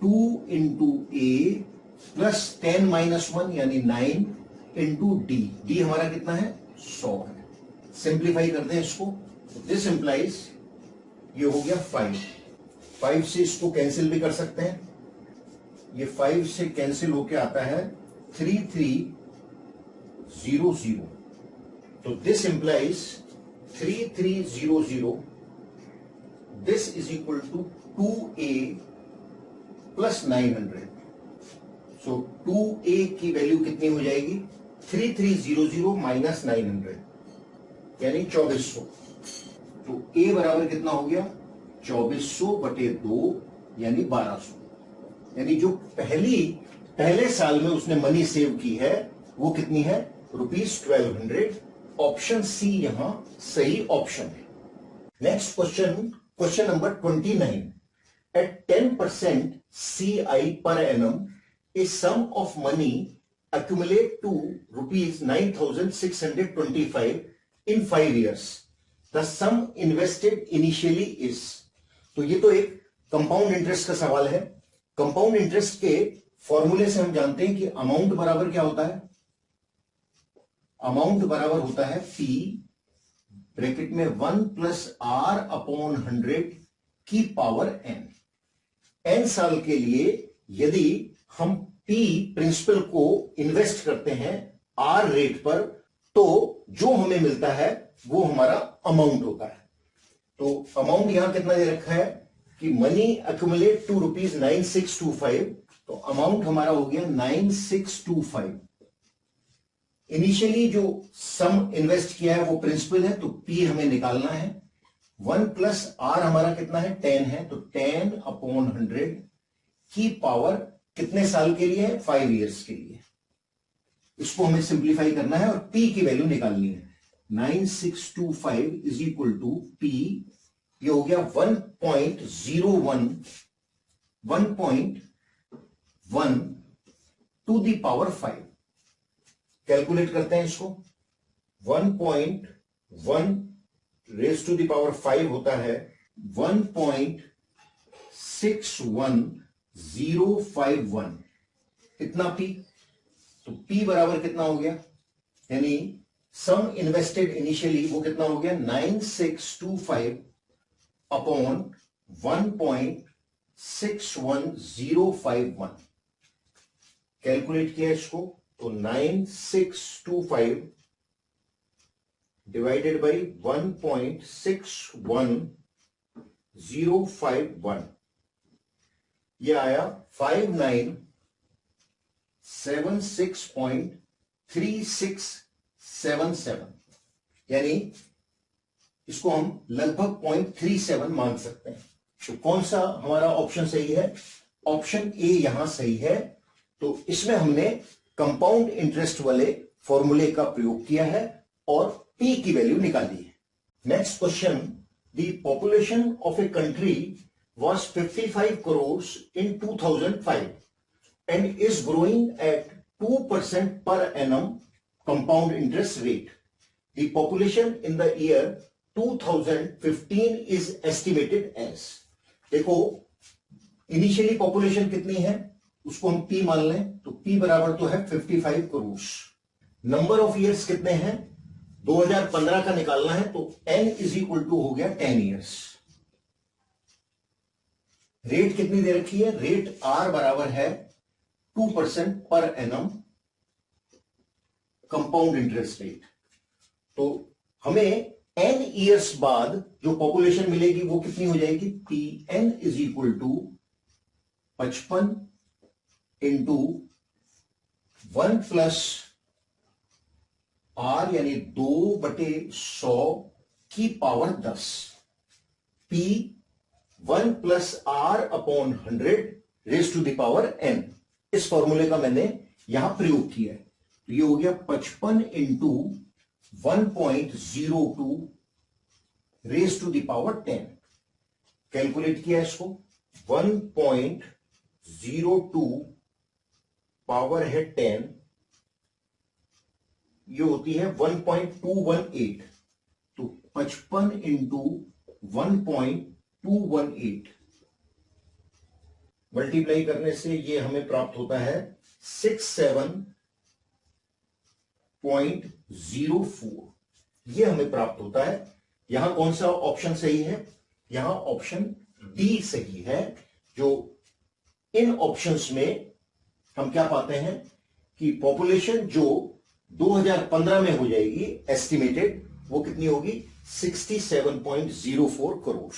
2 इंटू ए प्लस 10 माइनस 1 यानी 9 इंटू डी। डी हमारा कितना है, 100 है। सिंप्लीफाई करते हैं इसको, दिस इंप्लाइज ये हो गया 5 से इसको कैंसिल भी कर सकते हैं, ये 5 से कैंसिल होके आता है 3300। तो this implies 3300, this is equal to 2a plus 900। So 2a की वैल्यू कितनी हो जाएगी, 3300 माइनस 900 यानी 2400। तो a बराबर कितना हो गया, 2400 बटे 2 यानी 1200। यानी जो पहले साल में उसने मनी सेव की है वो कितनी है, ₹1200। ऑप्शन सी यहां सही ऑप्शन है। Next question number 29। At 10% CI per annum, a sum of money accumulate to ₹9,625 in 5 years. The sum invested initially is। तो ये तो एक कंपाउंड इंटरेस्ट का सवाल है। कंपाउंड इंटरेस्ट के फॉर्मूले से हम जानते हैं कि अमाउंट बराबर क्या होता है। अमाउंट बराबर होता है P ब्रैकेट में 1 + R/100 की पावर n। n साल के लिए यदि हम P प्रिंसिपल को इन्वेस्ट करते हैं R रेट पर, तो जो हमें मिलता है वो हमारा अमाउंट होता है। तो अमाउंट यहां कितना दे रखा है कि मनी एक्यूमुलेट टू ₹9625। तो अमाउंट हमारा हो गया 9625। इनिशियली जो सम इन्वेस्ट किया है वो प्रिंसिपल है, तो P हमें निकालना है। 1 + R हमारा कितना है 10 है, तो 10/100 की पावर कितने साल के लिए है 5 इयर्स के लिए। इसको हमें सिंप्लीफाई करना है और P की वैल्यू निकालनी है। 9625 इज इक्वल टू P, ये हो गया 1.1 टू दी पावर 5। कैलकुलेट करते हैं इसको। 1.1 रेज टू दी पावर 5 होता है 1.61051। कितना P? तो P बराबर कितना हो गया, यानी सम इन्वेस्टेड इनिशियली वो कितना हो गया 9625 अपॉन 1.61051। कैलकुलेट किया इसको, तो 9625 डिवाइडेड बाई 1.61051, ये आया 5976.3677, यानी इसको हम लगभग 0.37 मान सकते हैं। तो कौन सा हमारा ऑप्शन सही है? ऑप्शन ए यहां सही है। तो इसमें हमने कंपाउंड इंटरेस्ट वाले फॉर्मूले का प्रयोग किया है और P की वैल्यू निकाली है। Next question, the population of a country was 55 crores in 2005 and is growing at 2% per annum compound interest rate. The population in the year 2015 is estimated as। देखो इनिशियली पॉपुलेशन कितनी है उसको हम P मान लें, तो P बराबर तो है 55 करोड़। नंबर ऑफ ईयर्स कितने हैं 2015 का निकालना है, तो n इज इक्वल टू हो गया 10 ईयर्स। रेट कितनी दे रखी है, रेट R बराबर है 2% per annum compound interest rate. तो हमें n ईयर्स बाद जो पॉपुलेशन मिलेगी वो कितनी हो जाएगी, Pn is equal to 55 into 1 + R यानी 2/100 की power 10। P 1 + R/100 raise to the power n। इस फॉर्मूले का मैंने यहां प्रयोग किया है। तो ये हो गया 55 into 1.02 raise to the power 10। Calculate किया इसको, 1.02 पावर है 10, ये होती है 1.218। तो 55 इंटू 1.218 मल्टीप्लाई करने से ये हमें प्राप्त होता है 67.04। ये हमें प्राप्त होता है। यहां कौन सा ऑप्शन सही है, यहां ऑप्शन डी सही है। जो इन ऑप्शंस में हम क्या पाते हैं कि पॉपुलेशन जो 2015 में हो जाएगी एस्टिमेटेड, वो कितनी होगी 67.04 करोड़।